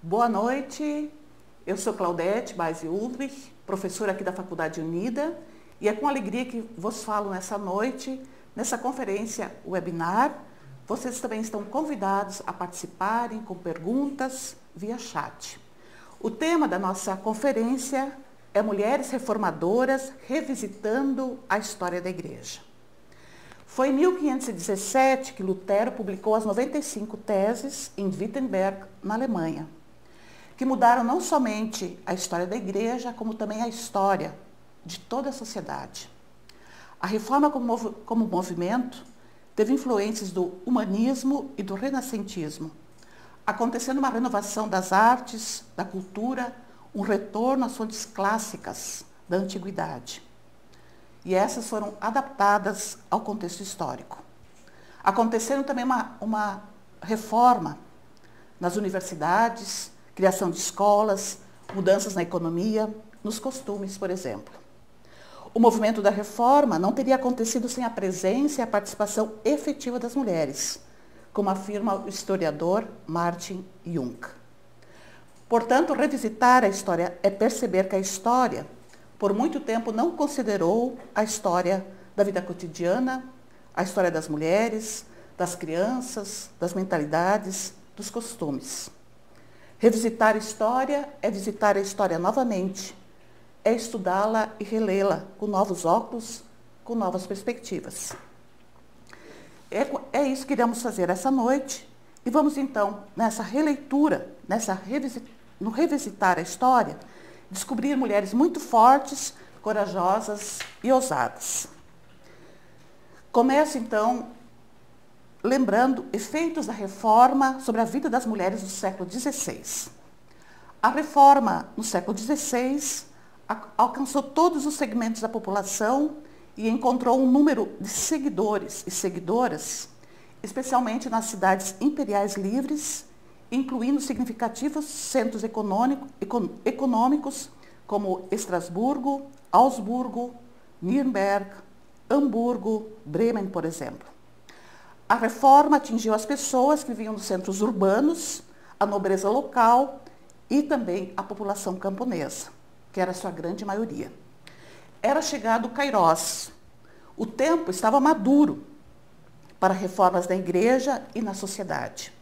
Boa noite, eu sou Claudete Baise Ulrich, professora aqui da Faculdade Unida, e é com alegria que vos falo nessa noite, nessa conferência webinar. Vocês também estão convidados a participarem com perguntas via chat. O tema da nossa conferência é Mulheres Reformadoras Revisitando a História da Igreja. Foi em 1517 que Lutero publicou as 95 teses em Wittenberg, na Alemanha, que mudaram não somente a história da Igreja, como também a história de toda a sociedade. A reforma como movimento teve influências do humanismo e do renascentismo, acontecendo uma renovação das artes, da cultura, um retorno às fontes clássicas da antiguidade. E essas foram adaptadas ao contexto histórico. Acontecendo também uma reforma nas universidades, criação de escolas, mudanças na economia, nos costumes, por exemplo. O movimento da reforma não teria acontecido sem a presença e a participação efetiva das mulheres, como afirma o historiador Martin Jung. Portanto, revisitar a história é perceber que a história, por muito tempo, não considerou a história da vida cotidiana, a história das mulheres, das crianças, das mentalidades, dos costumes. Revisitar a história é visitar a história novamente, é estudá-la e relê-la com novos óculos, com novas perspectivas. É isso que iremos fazer essa noite e vamos então, nessa releitura, no revisitar a história, descobrir mulheres muito fortes, corajosas e ousadas. Começo então lembrando efeitos da reforma sobre a vida das mulheres do século XVI. A reforma no século XVI alcançou todos os segmentos da população e encontrou um número de seguidores e seguidoras, especialmente nas cidades imperiais livres, incluindo significativos centros econômicos como Estrasburgo, Augsburgo, Nuremberg, Hamburgo, Bremen, por exemplo. A reforma atingiu as pessoas que viviam nos centros urbanos, a nobreza local e também a população camponesa, que era a sua grande maioria. Era chegado o Kairós. O tempo estava maduro para reformas na igreja e na sociedade.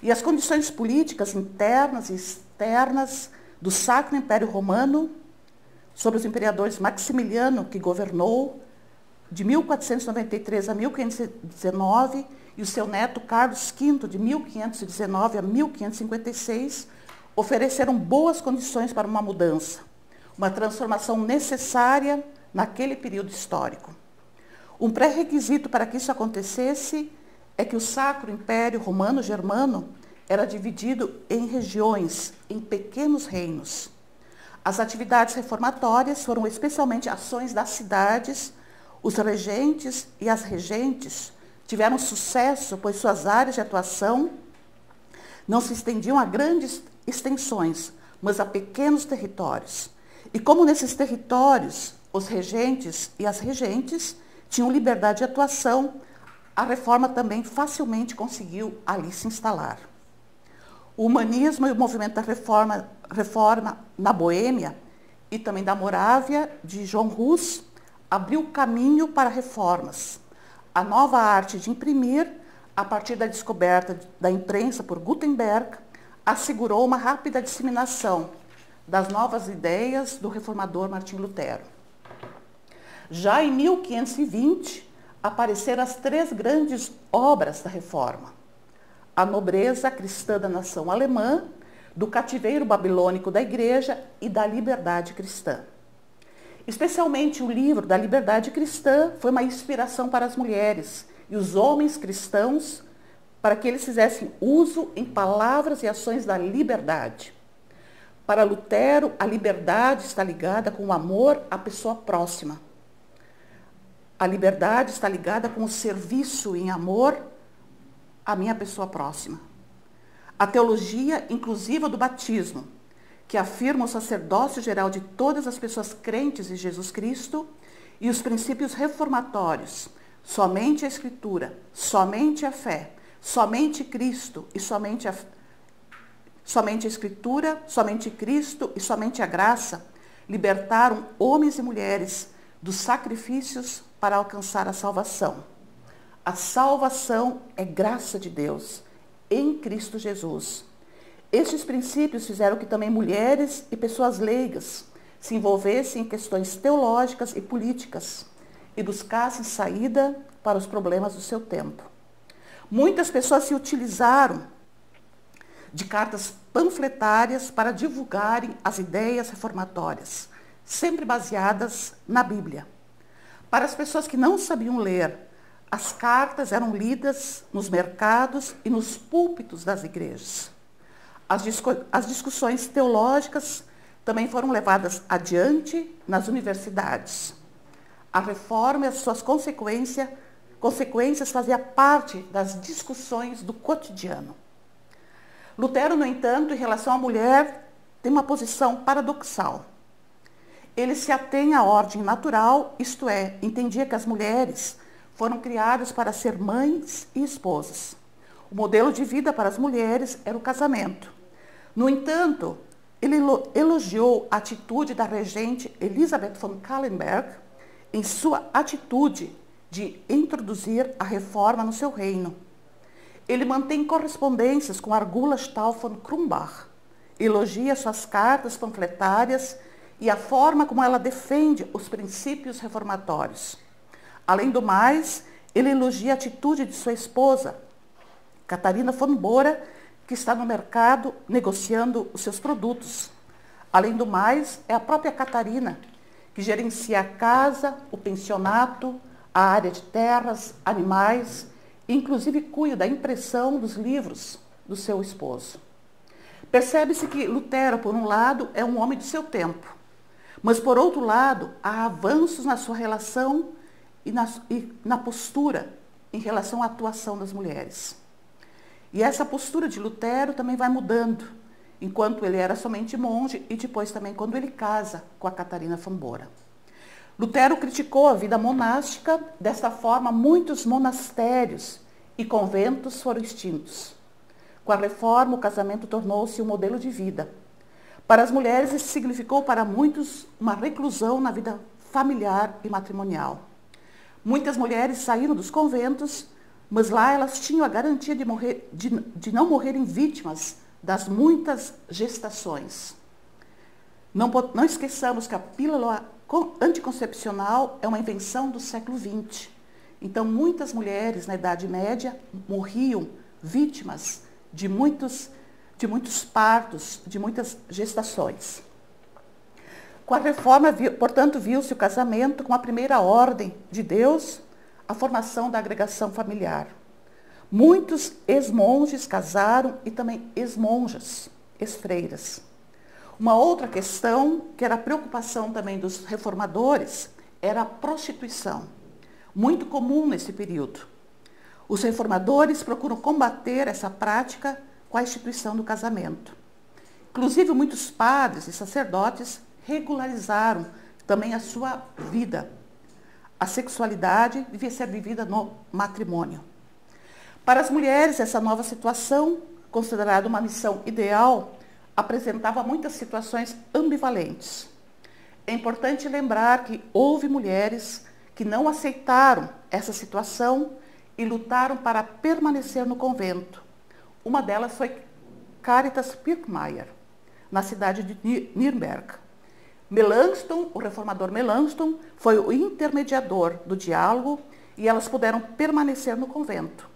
E as condições políticas internas e externas do Sacro Império Romano, sob os imperadores Maximiliano, que governou de 1493 a 1519, e o seu neto Carlos V, de 1519 a 1556, ofereceram boas condições para uma mudança, uma transformação necessária naquele período histórico. Um pré-requisito para que isso acontecesse é que o Sacro Império Romano-Germano era dividido em regiões, em pequenos reinos. As atividades reformatórias foram especialmente ações das cidades. Os regentes e as regentes tiveram sucesso, pois suas áreas de atuação não se estendiam a grandes extensões, mas a pequenos territórios. E como nesses territórios os regentes e as regentes tinham liberdade de atuação, a reforma também facilmente conseguiu ali se instalar. O humanismo e o movimento da reforma na Boêmia e também da Morávia, de João Hus, abriu caminho para reformas. A nova arte de imprimir, a partir da descoberta da imprensa por Gutenberg, assegurou uma rápida disseminação das novas ideias do reformador Martinho Lutero. Já em 1520, apareceram as três grandes obras da reforma: a nobreza cristã da nação alemã, do cativeiro babilônico da igreja e da liberdade cristã. Especialmente o livro da Liberdade Cristã foi uma inspiração para as mulheres e os homens cristãos para que eles fizessem uso em palavras e ações da liberdade. Para Lutero, a liberdade está ligada com o amor à pessoa próxima. A liberdade está ligada com o serviço em amor à minha pessoa próxima. A teologia inclusiva do batismo, que afirma o sacerdócio geral de todas as pessoas crentes em Jesus Cristo, e os princípios reformatórios, somente a Escritura, somente a fé, somente Cristo e somente Somente a Escritura, somente Cristo e somente a graça libertaram homens e mulheres dos sacrifícios para alcançar a salvação. A salvação é graça de Deus em Cristo Jesus. Estes princípios fizeram que também mulheres e pessoas leigas se envolvessem em questões teológicas e políticas e buscassem saída para os problemas do seu tempo. Muitas pessoas se utilizaram de cartas panfletárias para divulgarem as ideias reformatórias, sempre baseadas na Bíblia. Para as pessoas que não sabiam ler, as cartas eram lidas nos mercados e nos púlpitos das igrejas. As discussões teológicas também foram levadas adiante nas universidades. A reforma e as suas consequências faziam parte das discussões do cotidiano. Lutero, no entanto, em relação à mulher, tem uma posição paradoxal. Ele se atém à ordem natural, isto é, entendia que as mulheres foram criadas para ser mães e esposas. O modelo de vida para as mulheres era o casamento. No entanto, ele elogiou a atitude da regente Elisabeth von Kallenberg em sua atitude de introduzir a reforma no seu reino. Ele mantém correspondências com Argula Stahl von Krumbach, elogia suas cartas panfletárias e a forma como ela defende os princípios reformatórios. Além do mais, ele elogia a atitude de sua esposa, Catarina von Bora, que está no mercado negociando os seus produtos. Além do mais, é a própria Catarina que gerencia a casa, o pensionato, a área de terras, animais, e inclusive cuida da impressão dos livros do seu esposo. Percebe-se que Lutero, por um lado, é um homem do seu tempo, mas, por outro lado, há avanços na sua relação e na postura em relação à atuação das mulheres. E essa postura de Lutero também vai mudando, enquanto ele era somente monge e depois também quando ele casa com a Catarina von Bora. Lutero criticou a vida monástica, desta forma muitos monastérios e conventos foram extintos. Com a reforma, o casamento tornou-se um modelo de vida. Para as mulheres, isso significou para muitos uma reclusão na vida familiar e matrimonial. Muitas mulheres saíram dos conventos, mas lá elas tinham a garantia de não morrerem vítimas das muitas gestações. Não esqueçamos que a pílula anticoncepcional é uma invenção do século XX. Então, muitas mulheres na Idade Média morriam vítimas de muitos partos, de muitas gestações. Com a reforma, portanto, viu-se o casamento como a primeira ordem de Deus, a formação da agregação familiar. Muitos ex-monges casaram e também ex-monjas, ex-freiras. Uma outra questão, que era a preocupação também dos reformadores, era a prostituição, muito comum nesse período. Os reformadores procuram combater essa prática com a instituição do casamento. Inclusive, muitos padres e sacerdotes regularizaram também a sua vida. A sexualidade devia ser vivida no matrimônio. Para as mulheres, essa nova situação, considerada uma missão ideal, apresentava muitas situações ambivalentes. É importante lembrar que houve mulheres que não aceitaram essa situação e lutaram para permanecer no convento. Uma delas foi Caritas Pirkmeier, na cidade de Nuremberg. Melanchthon, o reformador Melanchthon, foi o intermediador do diálogo e elas puderam permanecer no convento.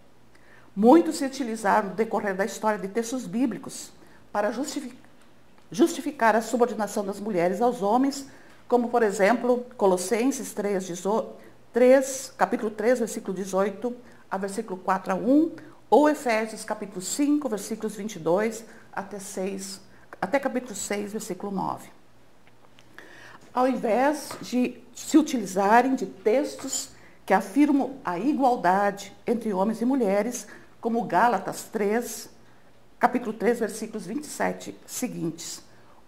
Muitos se utilizaram no decorrer da história de textos bíblicos para justificar a subordinação das mulheres aos homens, como, por exemplo, Colossenses 3, capítulo 3, versículo 18 a versículo 4 a 1, ou Efésios capítulo 5, versículos 22 até capítulo 6, versículo 9. Ao invés de se utilizarem de textos que afirmam a igualdade entre homens e mulheres, como Gálatas 3, capítulo 3, versículos 27 seguintes,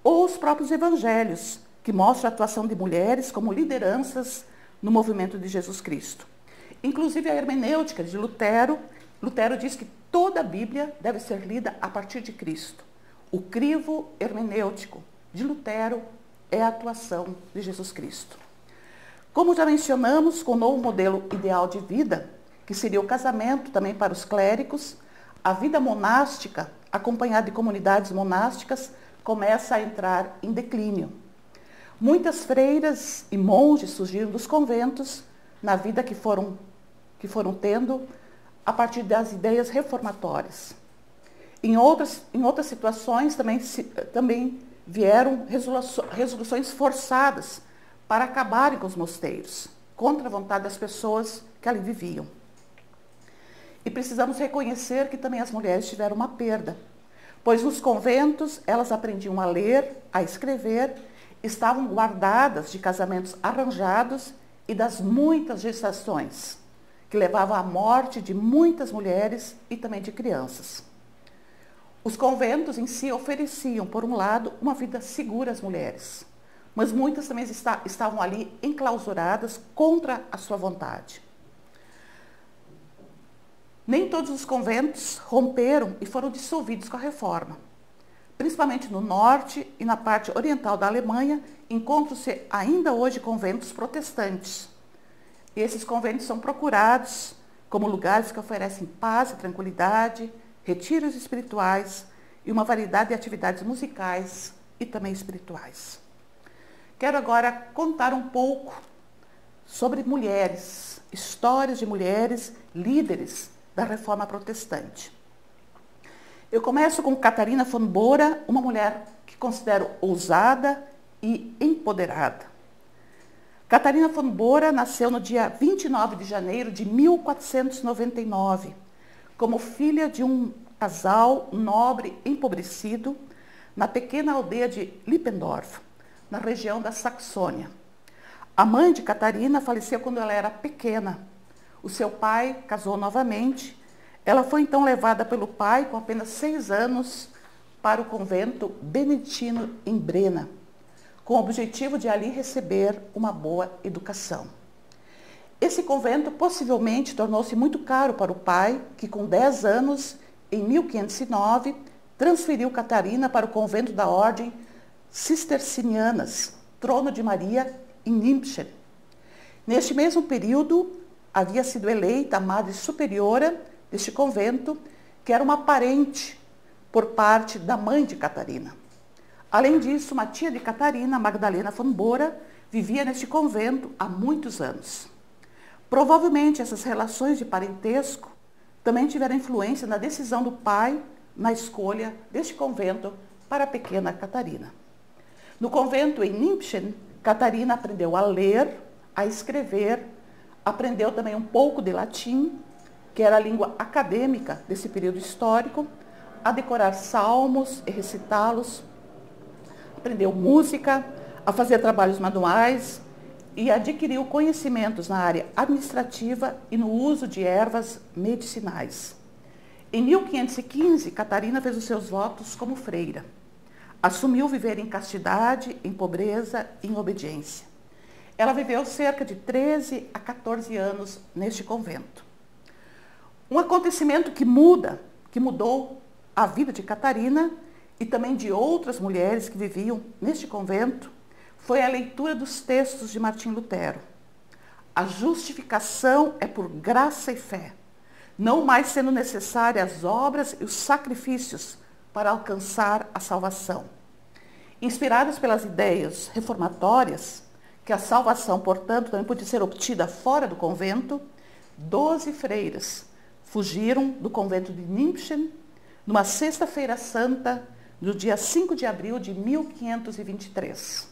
ou os próprios evangelhos, que mostram a atuação de mulheres como lideranças no movimento de Jesus Cristo. Inclusive a hermenêutica de Lutero diz que toda a Bíblia deve ser lida a partir de Cristo. O crivo hermenêutico de Lutero é a atuação de Jesus Cristo. Como já mencionamos, com o novo modelo ideal de vida, que seria o casamento também para os clérigos, a vida monástica, acompanhada de comunidades monásticas, começa a entrar em declínio. Muitas freiras e monges surgiram dos conventos na vida que foram tendo a partir das ideias reformatórias. Em outras situações também vieram resoluções forçadas para acabarem com os mosteiros, contra a vontade das pessoas que ali viviam. E precisamos reconhecer que também as mulheres tiveram uma perda, pois nos conventos elas aprendiam a ler, a escrever, estavam guardadas de casamentos arranjados e das muitas gestações, que levavam à morte de muitas mulheres e também de crianças. Os conventos em si ofereciam, por um lado, uma vida segura às mulheres, mas muitas também estavam ali enclausuradas contra a sua vontade. Nem todos os conventos romperam e foram dissolvidos com a reforma. Principalmente no norte e na parte oriental da Alemanha, encontram-se ainda hoje conventos protestantes. E esses conventos são procurados como lugares que oferecem paz e tranquilidade, retiros espirituais e uma variedade de atividades musicais e também espirituais. Quero agora contar um pouco sobre mulheres, histórias de mulheres líderes da Reforma Protestante. Eu começo com Catarina von Bora, uma mulher que considero ousada e empoderada. Catarina von Bora nasceu no dia 29 de janeiro de 1499, como filha de um casal nobre empobrecido na pequena aldeia de Lippendorf, na região da Saxônia. A mãe de Catarina faleceu quando ela era pequena. O seu pai casou novamente. Ela foi então levada pelo pai, com apenas 6 anos, para o convento beneditino em Brena, com o objetivo de ali receber uma boa educação. Esse convento possivelmente tornou-se muito caro para o pai, que com 10 anos, em 1509, transferiu Catarina para o convento da ordem cistercianas, Trono de Maria, em Nimpchen. Neste mesmo período, havia sido eleita a madre superiora deste convento, que era uma parente por parte da mãe de Catarina. Além disso, uma tia de Catarina, Magdalena von Bora, vivia neste convento há muitos anos. Provavelmente essas relações de parentesco também tiveram influência na decisão do pai na escolha deste convento para a pequena Catarina. No convento em Nimpchen, Catarina aprendeu a ler, a escrever, aprendeu também um pouco de latim, que era a língua acadêmica desse período histórico, a decorar salmos e recitá-los, aprendeu música, a fazer trabalhos manuais e adquiriu conhecimentos na área administrativa e no uso de ervas medicinais. Em 1515, Catarina fez os seus votos como freira. Assumiu viver em castidade, em pobreza e em obediência. Ela viveu cerca de 13 a 14 anos neste convento. Um acontecimento que mudou a vida de Catarina e também de outras mulheres que viviam neste convento, foi a leitura dos textos de Martim Lutero. A justificação é por graça e fé, não mais sendo necessárias as obras e os sacrifícios para alcançar a salvação. Inspiradas pelas ideias reformatórias, que a salvação, portanto, também podia ser obtida fora do convento, 12 freiras fugiram do convento de Nimpchen numa sexta-feira santa, no dia 5 de abril de 1523.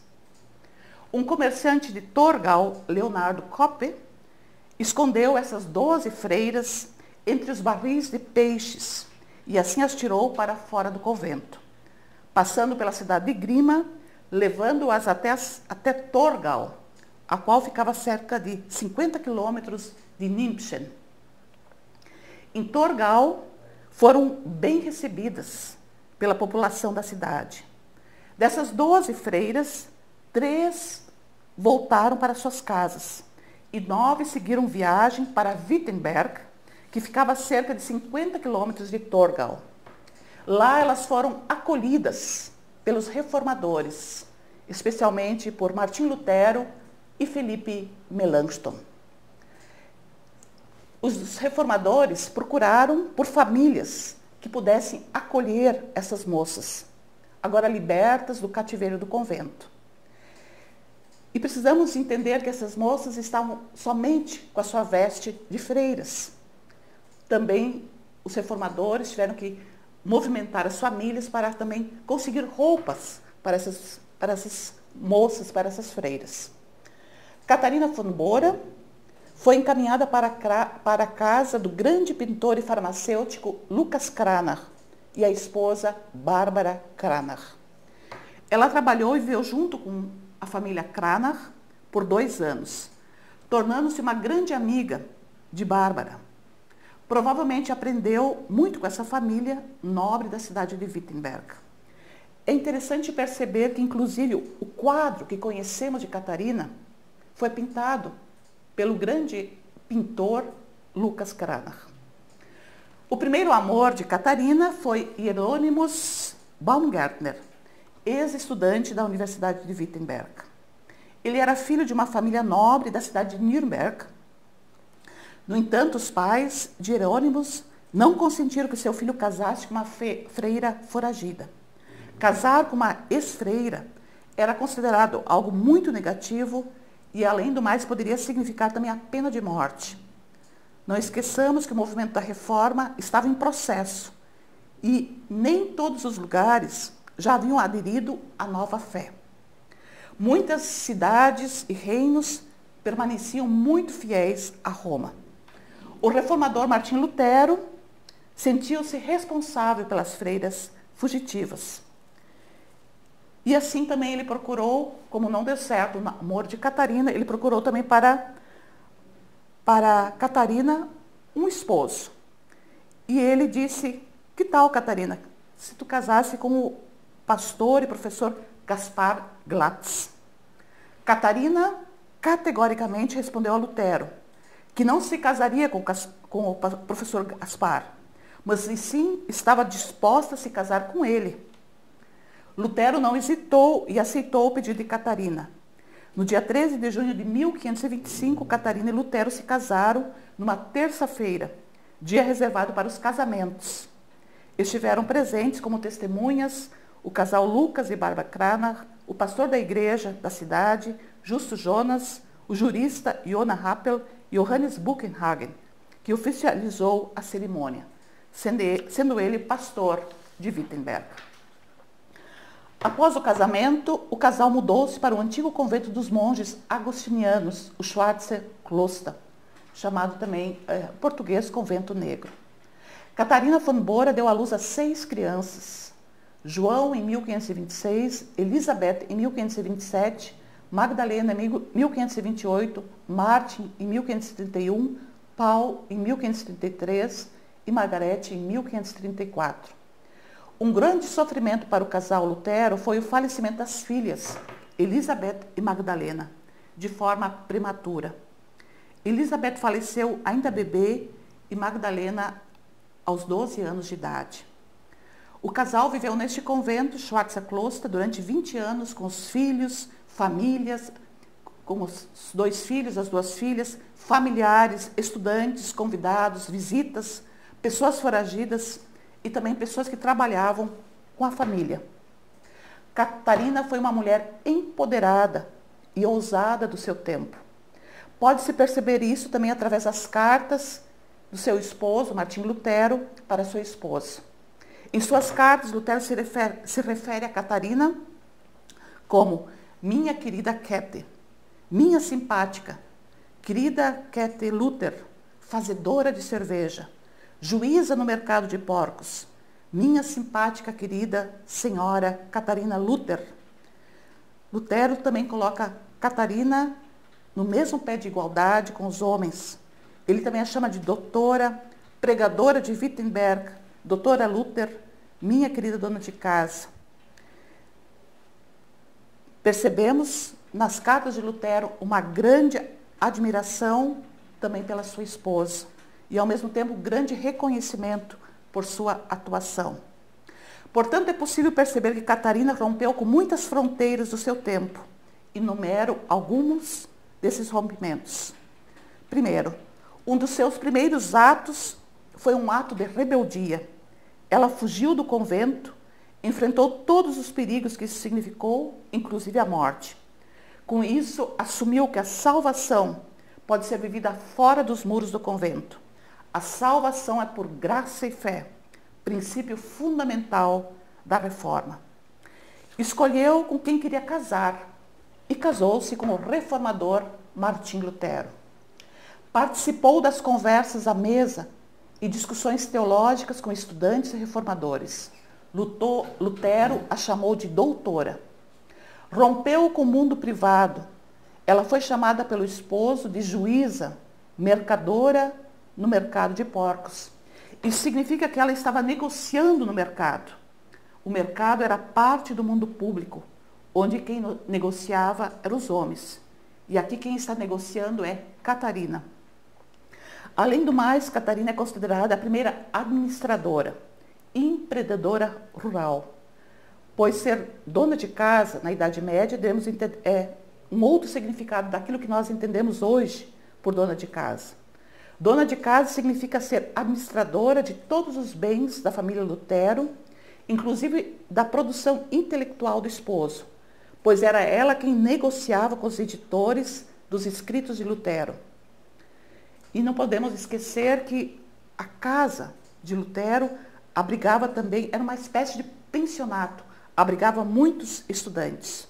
Um comerciante de Torgau, Leonardo Koppe, escondeu essas 12 freiras entre os barris de peixes e assim as tirou para fora do convento, passando pela cidade de Grima, levando-as até Torgau, a qual ficava a cerca de 50 quilômetros de Nimpchen. Em Torgau, foram bem recebidas pela população da cidade. Dessas 12 freiras, 3 voltaram para suas casas e 9 seguiram viagem para Wittenberg, que ficava a cerca de 50 quilômetros de Torgau. Lá elas foram acolhidas pelos reformadores, especialmente por Martim Lutero e Felipe Melanchthon. Os reformadores procuraram por famílias que pudessem acolher essas moças, agora libertas do cativeiro do convento. E precisamos entender que essas moças estavam somente com a sua veste de freiras. Também os reformadores tiveram que movimentar as famílias para também conseguir roupas para essas moças, para essas freiras. Catarina von Bora foi encaminhada para a casa do grande pintor e farmacêutico Lucas Cranach e a esposa Bárbara Cranach. Ela trabalhou e viveu junto com a família Cranach por 2 anos, tornando-se uma grande amiga de Bárbara. Provavelmente aprendeu muito com essa família nobre da cidade de Wittenberg. É interessante perceber que, inclusive, o quadro que conhecemos de Catarina foi pintado pelo grande pintor Lucas Cranach. O primeiro amor de Catarina foi Hieronymus Baumgärtner, ex-estudante da Universidade de Wittenberg. Ele era filho de uma família nobre da cidade de Nuremberg. No entanto, os pais de Hieronymus não consentiram que seu filho casasse com uma freira foragida. Casar com uma ex-freira era considerado algo muito negativo e, além do mais, poderia significar também a pena de morte. Não esqueçamos que o movimento da Reforma estava em processo e nem todos os lugares já haviam aderido à nova fé. Muitas cidades e reinos permaneciam muito fiéis a Roma. O reformador Martim Lutero sentiu-se responsável pelas freiras fugitivas. E assim também ele procurou, como não deu certo o amor de Catarina, ele procurou também para Catarina um esposo. E ele disse: que tal, Catarina, se tu casasse com o pastor e professor Gaspar Glatz? Catarina categoricamente respondeu a Lutero que não se casaria com o professor Gaspar, mas sim estava disposta a se casar com ele. Lutero não hesitou e aceitou o pedido de Catarina. No dia 13 de junho de 1525, Catarina e Lutero se casaram numa terça-feira, dia reservado para os casamentos. Estiveram presentes como testemunhas o casal Lucas e Bárbara Cranach, o pastor da igreja da cidade, Justo Jonas, o jurista Jona Rappel e Johannes Buchenhagen, que oficializou a cerimônia, sendo ele pastor de Wittenberg. Após o casamento, o casal mudou-se para o antigo convento dos monges agostinianos, o Schwarze Kloster, chamado também português Convento Negro. Catarina von Bora deu à luz a 6 crianças: João em 1526, Elizabeth em 1527, Magdalena em 1528, Martin em 1531, Paul em 1533 e Margarete em 1534. Um grande sofrimento para o casal Lutero foi o falecimento das filhas, Elizabeth e Magdalena, de forma prematura. Elizabeth faleceu ainda bebê e Magdalena aos 12 anos de idade. O casal viveu neste convento, Schwarze Kloster, durante 20 anos com os filhos, famílias, com os 2 filhos, as 2 filhas, familiares, estudantes, convidados, visitas, pessoas foragidas e também pessoas que trabalhavam com a família. Catarina foi uma mulher empoderada e ousada do seu tempo. Pode-se perceber isso também através das cartas do seu esposo, Martim Lutero, para sua esposa. Em suas cartas, Lutero se refere a Catarina como minha querida Käthe, minha simpática, querida Käthe Luther, fazedora de cerveja, juíza no mercado de porcos, minha simpática querida senhora Catarina Luther. Lutero também coloca Catarina no mesmo pé de igualdade com os homens. Ele também a chama de doutora, pregadora de Wittenberg, doutora Luther, minha querida dona de casa. Percebemos nas cartas de Lutero uma grande admiração também pela sua esposa e, ao mesmo tempo, grande reconhecimento por sua atuação. Portanto, é possível perceber que Catarina rompeu com muitas fronteiras do seu tempo. Enumero alguns desses rompimentos. Primeiro, um dos seus primeiros atos foi um ato de rebeldia. Ela fugiu do convento, enfrentou todos os perigos que isso significou, inclusive a morte. Com isso, assumiu que a salvação pode ser vivida fora dos muros do convento. A salvação é por graça e fé, princípio fundamental da reforma. Escolheu com quem queria casar e casou-se com o reformador Martim Lutero. Participou das conversas à mesa e discussões teológicas com estudantes e reformadores. Lutero a chamou de doutora. Rompeu com o mundo privado. Ela foi chamada pelo esposo de juíza, mercadora no mercado de porcos. Isso significa que ela estava negociando no mercado. O mercado era parte do mundo público, onde quem negociava eram os homens. E aqui quem está negociando é Catarina. Além do mais, Catarina é considerada a primeira administradora, empreendedora rural. Pois ser dona de casa, na Idade Média, devemos entender, um outro significado daquilo que nós entendemos hoje por dona de casa. Dona de casa significa ser administradora de todos os bens da família Lutero, inclusive da produção intelectual do esposo, pois era ela quem negociava com os editores dos escritos de Lutero. E não podemos esquecer que a casa de Lutero abrigava também, era uma espécie de pensionato, abrigava muitos estudantes.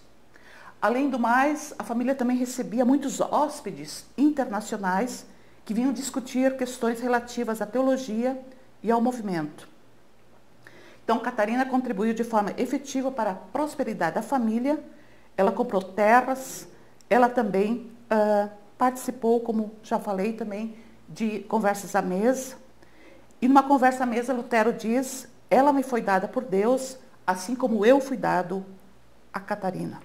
Além do mais, a família também recebia muitos hóspedes internacionais que vinham discutir questões relativas à teologia e ao movimento. Então, Catarina contribuiu de forma efetiva para a prosperidade da família. Ela comprou terras, ela também participou, como já falei também, de conversas à mesa. E numa conversa à mesa, Lutero diz: ela me foi dada por Deus, assim como eu fui dado a Catarina.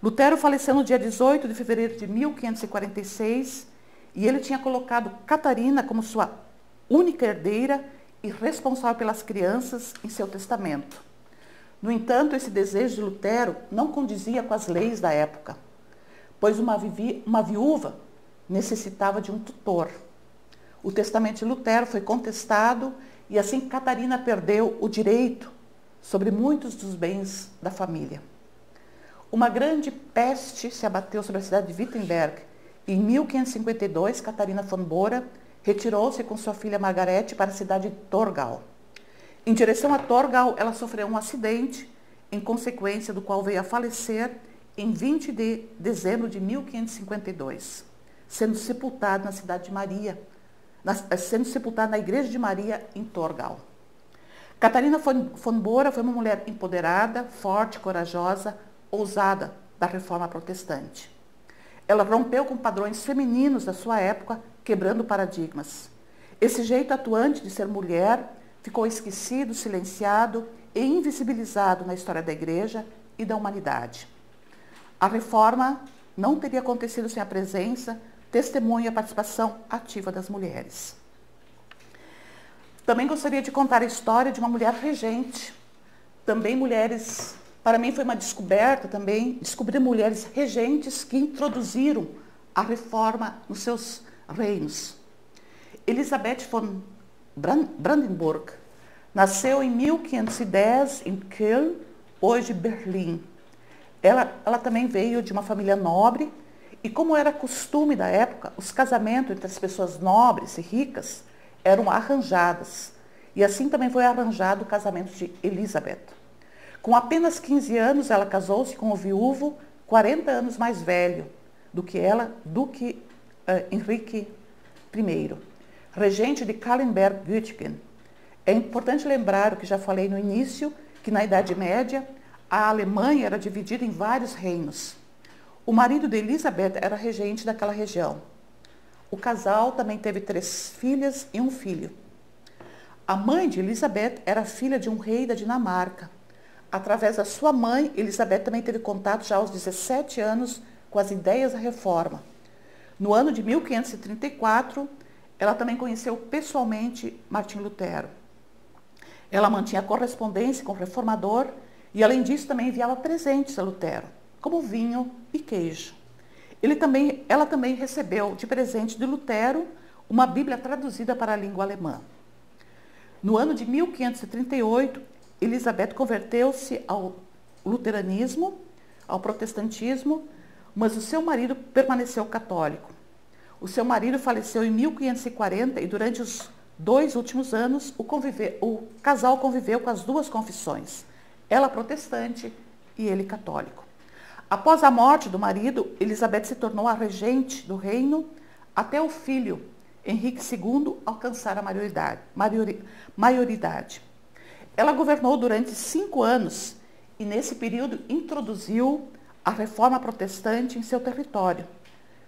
Lutero faleceu no dia 18 de fevereiro de 1546 e ele tinha colocado Catarina como sua única herdeira e responsável pelas crianças em seu testamento. No entanto, esse desejo de Lutero não condizia com as leis da época, pois uma viúva necessitava de um tutor. O testamento de Lutero foi contestado e assim Catarina perdeu o direito sobre muitos dos bens da família. Uma grande peste se abateu sobre a cidade de Wittenberg e em 1552 Catarina von Bora retirou-se com sua filha Margarete para a cidade de Torgau. Em direção a Torgau, ela sofreu um acidente, em consequência do qual veio a falecer em 20 de dezembro de 1552, sendo sepultada na cidade de Maria, sendo sepultada na igreja de Maria em Torgau. Catarina von Bora foi uma mulher empoderada, forte, corajosa, ousada da reforma protestante. Ela rompeu com padrões femininos da sua época, quebrando paradigmas. Esse jeito atuante de ser mulher ficou esquecido, silenciado e invisibilizado na história da Igreja e da humanidade. A reforma não teria acontecido sem a presença, testemunho e a participação ativa das mulheres. Também gostaria de contar a história de uma mulher regente. Também mulheres, para mim foi uma descoberta também, descobrir mulheres regentes que introduziram a reforma nos seus reinos. Elisabeth von Brandenburg nasceu em 1510 em Köln, hoje Berlim. Ela também veio de uma família nobre e, como era costume da época, os casamentos entre as pessoas nobres e ricas eram arranjados. E assim também foi arranjado o casamento de Elizabeth. Com apenas 15 anos, ela casou-se com o viúvo 40 anos mais velho do que ela, Duque Henrique I, regente de Kallenberg-Güttingen. É importante lembrar o que já falei no início, que na Idade Média a Alemanha era dividida em vários reinos. O marido de Elizabeth era regente daquela região. O casal também teve 3 filhas e um filho. A mãe de Elizabeth era filha de um rei da Dinamarca. Através da sua mãe, Elizabeth também teve contato já aos 17 anos com as ideias da reforma. No ano de 1534, ela também conheceu pessoalmente Martim Lutero. Ela mantinha correspondência com o reformador e, além disso, também enviava presentes a Lutero, como vinho e queijo. Ela também recebeu de presente de Lutero uma Bíblia traduzida para a língua alemã. No ano de 1538, Elizabeth converteu-se ao luteranismo, ao protestantismo, mas o seu marido permaneceu católico. O seu marido faleceu em 1540 e durante os 2 últimos anos o casal conviveu com as 2 confissões, ela protestante e ele católico. Após a morte do marido, Elizabeth se tornou a regente do reino até o filho, Henrique II, alcançar a maioridade. Ela governou durante 5 anos e, nesse período, introduziu a reforma protestante em seu território,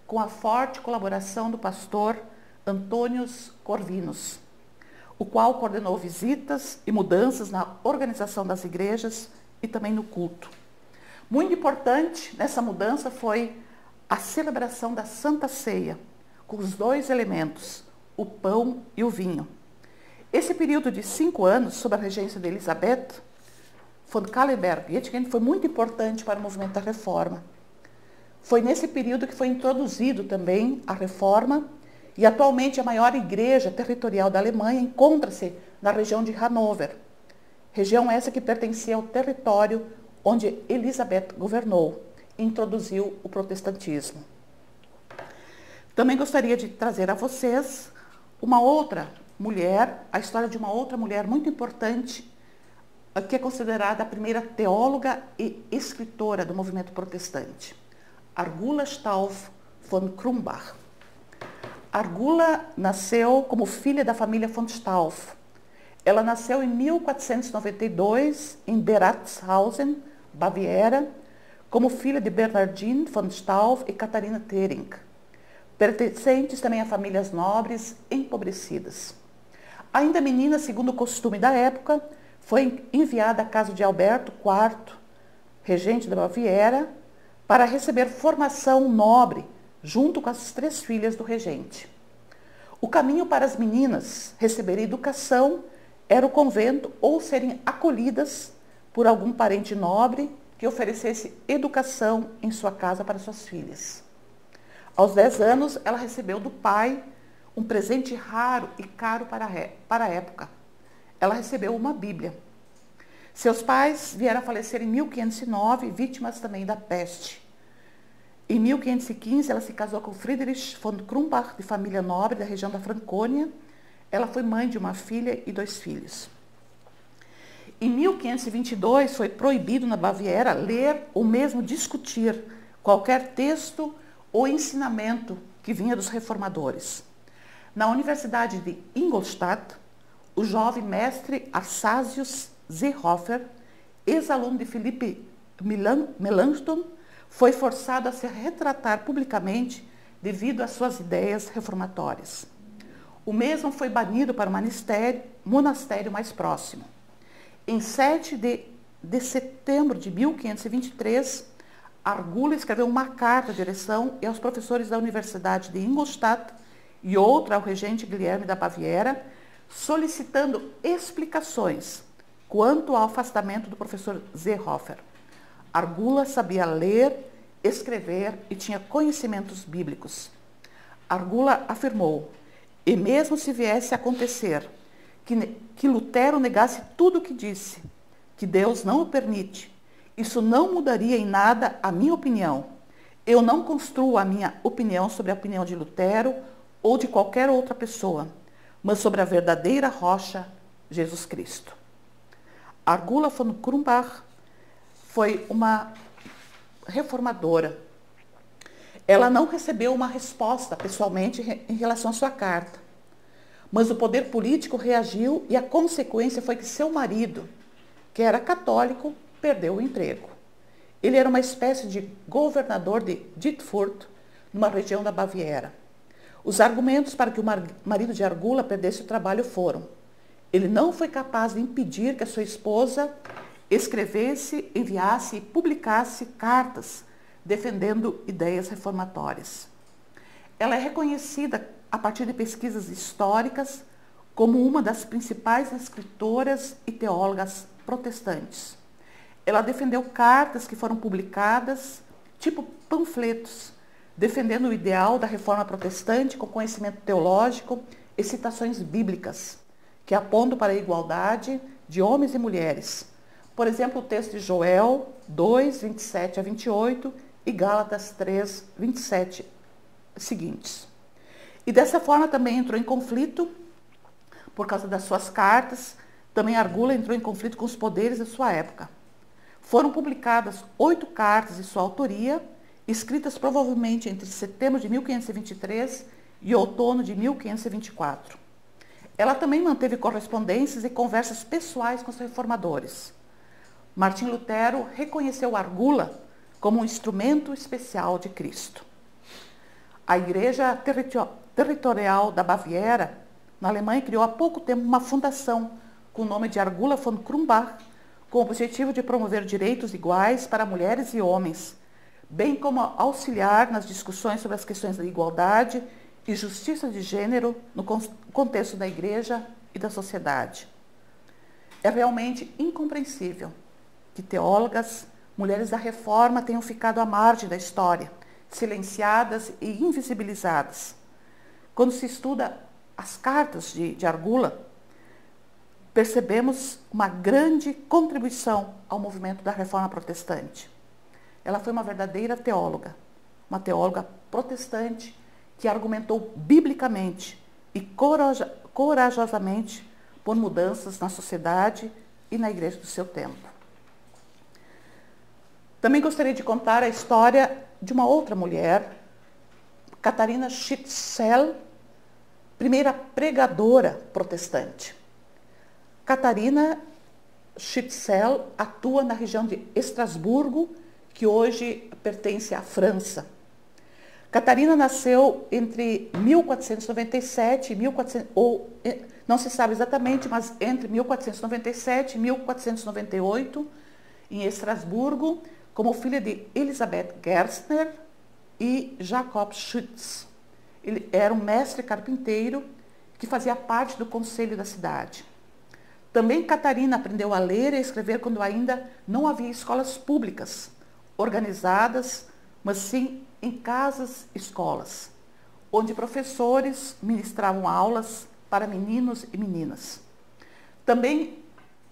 com a forte colaboração do pastor Antônios Corvinus, o qual coordenou visitas e mudanças na organização das igrejas e também no culto. Muito importante nessa mudança foi a celebração da Santa Ceia, com os 2 elementos, o pão e o vinho. Esse período de 5 anos, sob a regência de Elisabeth von Kallenberg-Wettingen, foi muito importante para o movimento da Reforma. Foi nesse período que foi introduzido também a Reforma e atualmente a maior igreja territorial da Alemanha encontra-se na região de Hannover, região essa que pertencia ao território onde Elizabeth governou e introduziu o protestantismo. Também gostaria de trazer a vocês uma outra mulher, a história de uma outra mulher muito importante, que é considerada a primeira teóloga e escritora do movimento protestante, Argula Stauf von Krumbach. Argula nasceu como filha da família von Stauf. Ela nasceu em 1492 em Beratshausen, Baviera, como filha de Bernardine von Stauf e Catarina Thering, pertencentes também a famílias nobres empobrecidas. Ainda menina, segundo o costume da época, foi enviada à casa de Alberto IV, regente da Baviera, para receber formação nobre, junto com as 3 filhas do regente. O caminho para as meninas receberem educação era o convento ou serem acolhidas por algum parente nobre que oferecesse educação em sua casa para suas filhas. Aos 10 anos, ela recebeu do pai um presente raro e caro para a época. Ela recebeu uma Bíblia. Seus pais vieram a falecer em 1509, vítimas também da peste. Em 1515, ela se casou com Friedrich von Krumbach, de família nobre da região da Francônia. Ela foi mãe de uma filha e 2 filhos. Em 1522, foi proibido na Baviera ler ou mesmo discutir qualquer texto ou ensinamento que vinha dos reformadores. Na Universidade de Ingolstadt, o jovem mestre Arsacius Seehofer, ex-aluno de Philipp Melanchthon, foi forçado a se retratar publicamente devido às suas ideias reformatórias. O mesmo foi banido para o monastério mais próximo. Em 7 de setembro de 1523, Argula escreveu uma carta à direção e aos professores da Universidade de Ingolstadt e outra ao regente Guilherme da Baviera, solicitando explicações quanto ao afastamento do professor Seehofer. Argula sabia ler, escrever e tinha conhecimentos bíblicos. Argula afirmou: e mesmo se viesse a acontecer que Lutero negasse tudo o que disse, que Deus não o permite, isso não mudaria em nada a minha opinião. Eu não construo a minha opinião sobre a opinião de Lutero ou de qualquer outra pessoa, mas sobre a verdadeira rocha, Jesus Cristo. Argula von Krumbach foi uma reformadora. Ela não recebeu uma resposta pessoalmente em relação à sua carta, mas o poder político reagiu e a consequência foi que seu marido, que era católico, perdeu o emprego. Ele era uma espécie de governador de Dietfurt, numa região da Baviera. Os argumentos para que o marido de Argula perdesse o trabalho foram: ele não foi capaz de impedir que a sua esposa escrevesse, enviasse e publicasse cartas defendendo ideias reformatórias. Ela é reconhecida, a partir de pesquisas históricas, como uma das principais escritoras e teólogas protestantes. Ela defendeu cartas que foram publicadas, tipo panfletos, defendendo o ideal da reforma protestante com conhecimento teológico e citações bíblicas, que apontam para a igualdade de homens e mulheres. Por exemplo, o texto de Joel 2, 27 a 28 e Gálatas 3, 27 seguintes. E dessa forma também entrou em conflito, por causa das suas cartas, também Argula entrou em conflito com os poderes da sua época. Foram publicadas 8 cartas de sua autoria, escritas provavelmente entre setembro de 1523 e outono de 1524. Ela também manteve correspondências e conversas pessoais com os reformadores. Martim Lutero reconheceu Argula como um instrumento especial de Cristo. A Igreja Territorial da Baviera, na Alemanha, criou há pouco tempo uma fundação com o nome de Argula von Krumbach, com o objetivo de promover direitos iguais para mulheres e homens, bem como auxiliar nas discussões sobre as questões da igualdade e justiça de gênero no contexto da Igreja e da sociedade. É realmente incompreensível que teólogas, mulheres da Reforma, tenham ficado à margem da história, silenciadas e invisibilizadas. Quando se estuda as cartas de Argula, percebemos uma grande contribuição ao movimento da Reforma Protestante. Ela foi uma verdadeira teóloga, uma teóloga protestante que argumentou biblicamente e corajosamente por mudanças na sociedade e na igreja do seu tempo. Também gostaria de contar a história de uma outra mulher, Catarina Schittzell, primeira pregadora protestante. Catarina Schittzell atua na região de Estrasburgo, que hoje pertence à França. Catarina nasceu entre 1497 e 1400, ou não se sabe exatamente, mas entre 1497 e 1498, em Estrasburgo, como filha de Elisabeth Gerstner e Jacob Schütz. Ele era um mestre carpinteiro que fazia parte do conselho da cidade. Também Catarina aprendeu a ler e a escrever quando ainda não havia escolas públicas organizadas, mas sim em casas-escolas, onde professores ministravam aulas para meninos e meninas. Também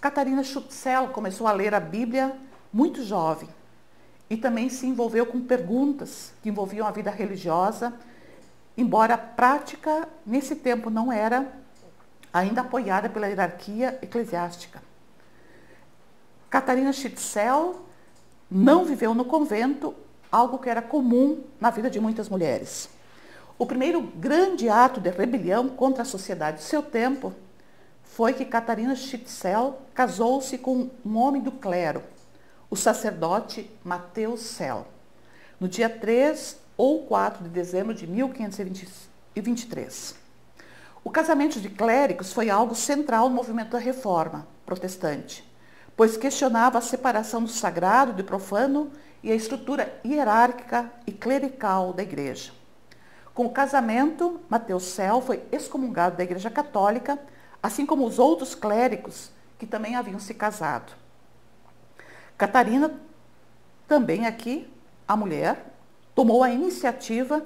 Catarina Schutzel começou a ler a Bíblia muito jovem e também se envolveu com perguntas que envolviam a vida religiosa, embora a prática nesse tempo não era ainda apoiada pela hierarquia eclesiástica. Catarina Schutzel não viveu no convento, algo que era comum na vida de muitas mulheres. O primeiro grande ato de rebelião contra a sociedade do seu tempo foi que Catarina Schutzel casou-se com um homem do clero, o sacerdote Mateus Cell, no dia 3 ou 4 de dezembro de 1523. O casamento de clérigos foi algo central no movimento da Reforma protestante, pois questionava a separação do sagrado e do profano e a estrutura hierárquica e clerical da igreja. Com o casamento, Mateus Cell foi excomungado da Igreja Católica, assim como os outros clérigos que também haviam se casado. Catarina, também aqui, a mulher, tomou a iniciativa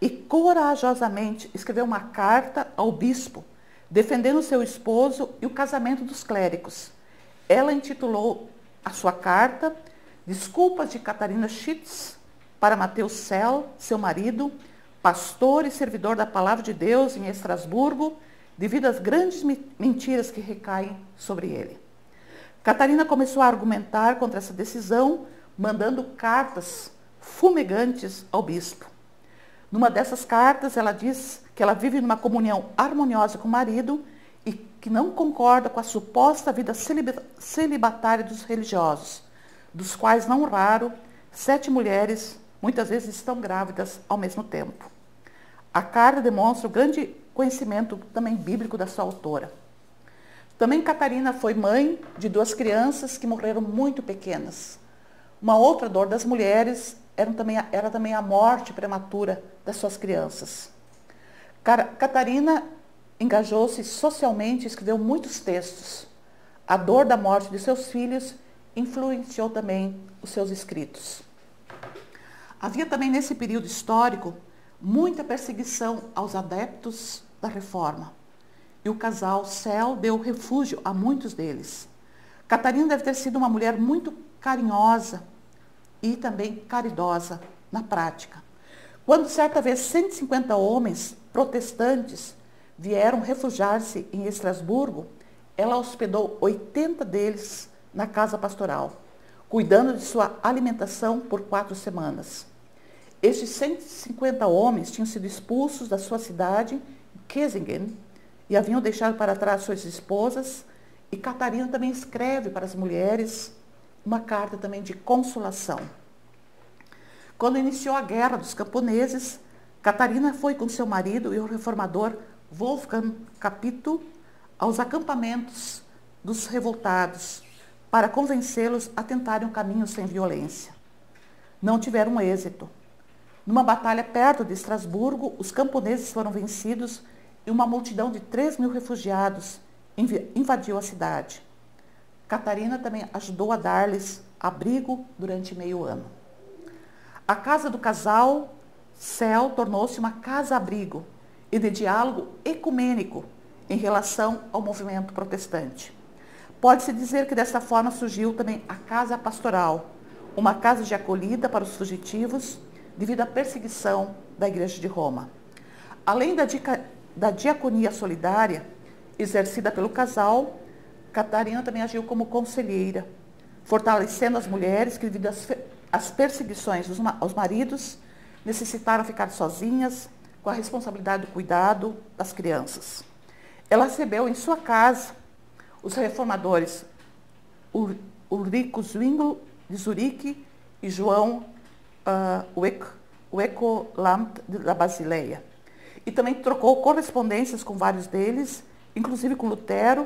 e corajosamente escreveu uma carta ao bispo, defendendo seu esposo e o casamento dos clérigos. Ela intitulou a sua carta Desculpas de Catarina Schütz para Mateus Cell, seu marido, pastor e servidor da Palavra de Deus em Estrasburgo, devido às grandes mentiras que recaem sobre ele. Catarina começou a argumentar contra essa decisão, mandando cartas fumegantes ao bispo. Numa dessas cartas, ela diz que ela vive numa comunhão harmoniosa com o marido e que não concorda com a suposta vida celibatária dos religiosos, dos quais, não raro, 7 mulheres muitas vezes estão grávidas ao mesmo tempo. A carta demonstra o grande conhecimento também bíblico da sua autora. Também Catarina foi mãe de 2 crianças que morreram muito pequenas. Uma outra dor das mulheres era também a morte prematura das suas crianças. Catarina engajou-se socialmente e escreveu muitos textos. A dor da morte de seus filhos influenciou também os seus escritos. Havia também nesse período histórico muita perseguição aos adeptos da Reforma. E o casal Cell deu refúgio a muitos deles. Catarina deve ter sido uma mulher muito carinhosa e também caridosa na prática. Quando certa vez 150 homens protestantes vieram refugiar-se em Estrasburgo, ela hospedou 80 deles na casa pastoral, cuidando de sua alimentação por 4 semanas. Estes 150 homens tinham sido expulsos da sua cidade, Kessingen, e haviam deixado para trás suas esposas, e Catarina também escreve para as mulheres uma carta também de consolação. Quando iniciou a Guerra dos Camponeses, Catarina foi com seu marido e o reformador Wolfgang Capito aos acampamentos dos revoltados para convencê-los a tentarem um caminho sem violência. Não tiveram êxito. Numa batalha perto de Estrasburgo, os camponeses foram vencidos e uma multidão de 3.000 refugiados invadiu a cidade. Catarina também ajudou a dar-lhes abrigo durante meio ano. A casa do casal Cell tornou-se uma casa-abrigo e de diálogo ecumênico em relação ao movimento protestante. Pode-se dizer que dessa forma surgiu também a casa pastoral, uma casa de acolhida para os fugitivos devido à perseguição da Igreja de Roma. Além da diaconia solidária exercida pelo casal, Catarina também agiu como conselheira, fortalecendo as mulheres que, devido às perseguições aos maridos, necessitaram ficar sozinhas com a responsabilidade do cuidado das crianças. Ela recebeu em sua casa os reformadores Ulrico Zwingli de Zurique e João Wecolamp da Basileia. E também trocou correspondências com vários deles, inclusive com Lutero,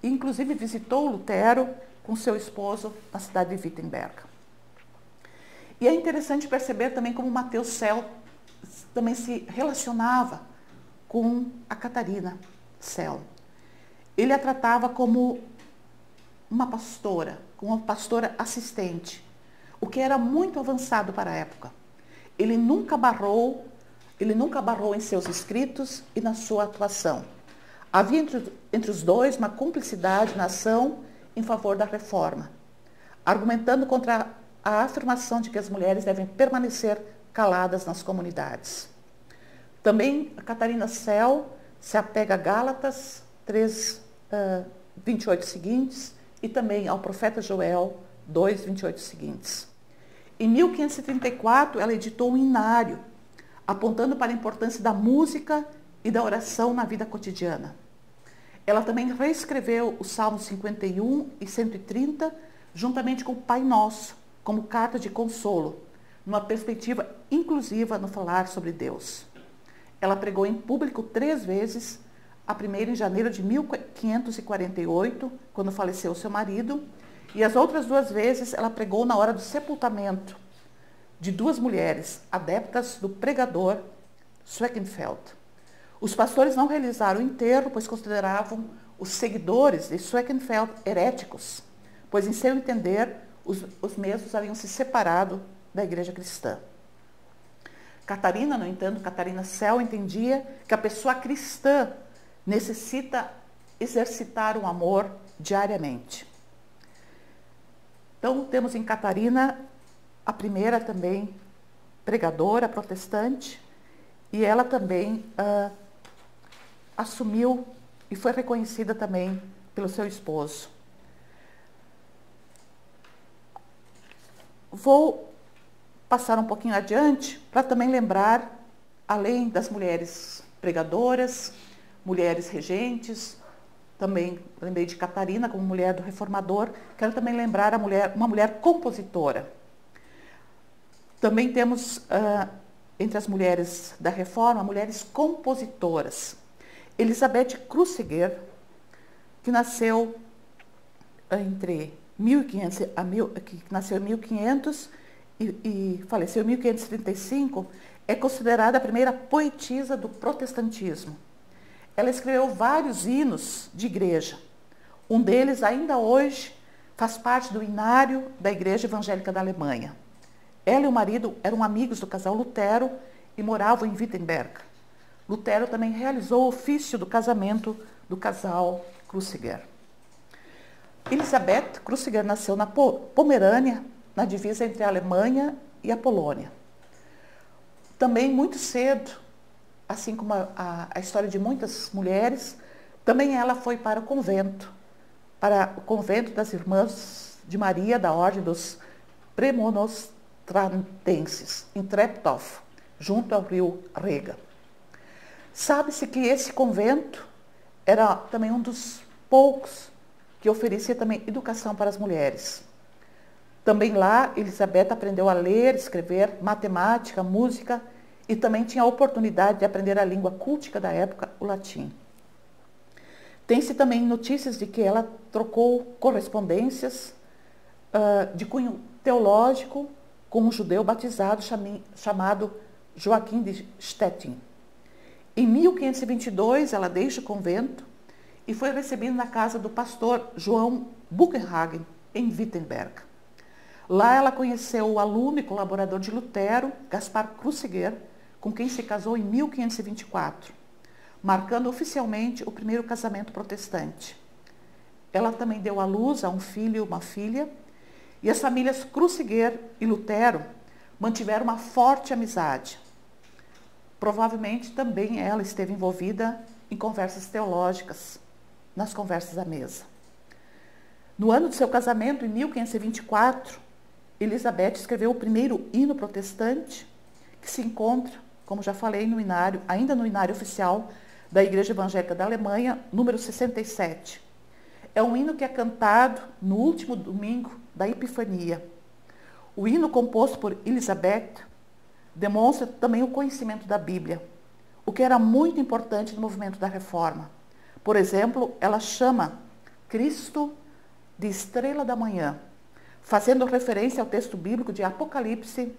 e inclusive visitou Lutero com seu esposo na cidade de Wittenberg. E é interessante perceber também como Mateus Cell também se relacionava com a Catarina Cell. Ele a tratava como uma pastora, como uma pastora assistente, o que era muito avançado para a época. Ele nunca barrou em seus escritos e na sua atuação. Havia entre os dois uma cumplicidade na ação em favor da reforma, argumentando contra a afirmação de que as mulheres devem permanecer caladas nas comunidades. Também a Catarina Cell se apega a Gálatas 3, 28 seguintes e também ao profeta Joel 2, 28 seguintes. Em 1534, ela editou um inário, apontando para a importância da música e da oração na vida cotidiana. Ela também reescreveu os Salmos 51 e 130, juntamente com o Pai Nosso, como carta de consolo, numa perspectiva inclusiva no falar sobre Deus. Ela pregou em público 3 vezes, a primeira em janeiro de 1548, quando faleceu seu marido, e as outras 2 vezes ela pregou na hora do sepultamento de 2 mulheres, adeptas do pregador Schwenkenfeld. Os pastores não realizaram o enterro, pois consideravam os seguidores de Schwenkenfeld heréticos, pois, em seu entender, os mesmos haviam se separado da igreja cristã. Catarina, no entanto, Catarina Cell entendia que a pessoa cristã necessita exercitar o amor diariamente. Então, temos em Catarina a primeira também pregadora protestante, e ela também assumiu e foi reconhecida também pelo seu esposo. Vou passar um pouquinho adiante para também lembrar, além das mulheres pregadoras, mulheres regentes, também lembrei de Catarina como mulher do reformador, quero também lembrar uma mulher compositora. Também temos, entre as mulheres da reforma, mulheres compositoras. Elizabeth Kruseger, que nasceu entre 1500 que nasceu em 1500 e faleceu em 1535, é considerada a primeira poetisa do protestantismo. ela escreveu vários hinos de igreja. Um deles, ainda hoje, faz parte do inário da Igreja Evangélica da Alemanha. Ela e o marido eram amigos do casal Lutero e moravam em Wittenberg. Lutero também realizou o ofício do casamento do casal Cruciger. Elisabeth Cruciger nasceu na Pomerânia, na divisa entre a Alemanha e a Polônia. Também muito cedo, assim como a história de muitas mulheres, também ela foi para o convento das Irmãs de Maria da Ordem dos Premonstrantenses, em Treptow, junto ao rio Rega. Sabe-se que esse convento era também um dos poucos que oferecia também educação para as mulheres. Também lá, Elizabeth aprendeu a ler, escrever, matemática, música e também tinha a oportunidade de aprender a língua cultica da época, o latim. Tem-se também notícias de que ela trocou correspondências de cunho teológico com um judeu batizado chamado Joaquim de Stettin. Em 1522, ela deixa o convento e foi recebida na casa do pastor João Buchenhagen, em Wittenberg. Lá ela conheceu o aluno e colaborador de Lutero, Gaspar Cruciger, com quem se casou em 1524, marcando oficialmente o primeiro casamento protestante. Ela também deu à luz a um filho e uma filha, e as famílias Cruciger e Lutero mantiveram uma forte amizade. Provavelmente também ela esteve envolvida em conversas teológicas, nas conversas à mesa. No ano de seu casamento, em 1524, Elizabeth escreveu o primeiro hino protestante, que se encontra, como já falei, ainda no inário oficial da Igreja Evangélica da Alemanha, número 67. É um hino que é cantado no último domingo da Epifania. O hino composto por Elizabeth demonstra também o conhecimento da Bíblia, o que era muito importante no movimento da Reforma. Por exemplo, ela chama Cristo de estrela da manhã, fazendo referência ao texto bíblico de Apocalipse,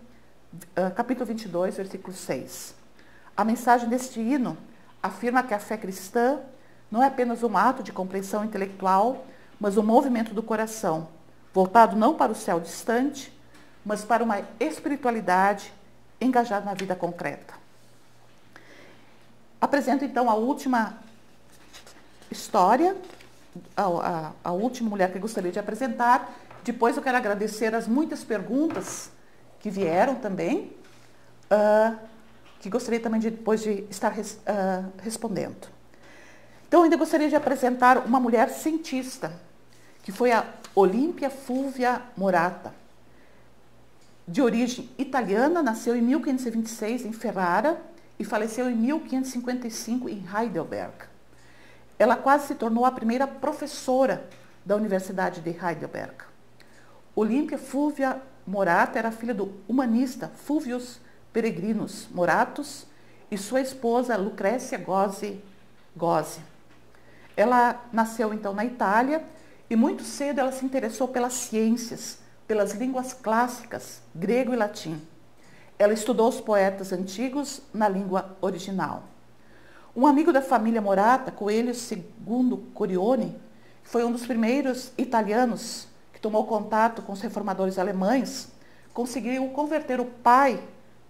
capítulo 22, versículo 6. A mensagem deste hino afirma que a fé cristã não é apenas um ato de compreensão intelectual, mas um movimento do coração, voltado não para o céu distante, mas para uma espiritualidade engajada na vida concreta. Apresento então a última história, a última mulher que eu gostaria de apresentar. Depois eu quero agradecer as muitas perguntas que vieram também, que gostaria também depois de estar respondendo. Então, eu ainda gostaria de apresentar uma mulher cientista, que foi a Olimpia Fulvia Morata. De origem italiana, nasceu em 1526 em Ferrara e faleceu em 1555 em Heidelberg. Ela quase se tornou a primeira professora da Universidade de Heidelberg. Olimpia Fulvia Morata era filha do humanista Fulvius Peregrinus Moratus e sua esposa Lucrécia Gozzi. Ela nasceu então na Itália e muito cedo ela se interessou pelas ciências, pelas línguas clássicas, grego e latim. Ela estudou os poetas antigos na língua original. Um amigo da família Morata, Coelho II Corione, foi um dos primeiros italianos que tomou contato com os reformadores alemães, conseguiu converter o pai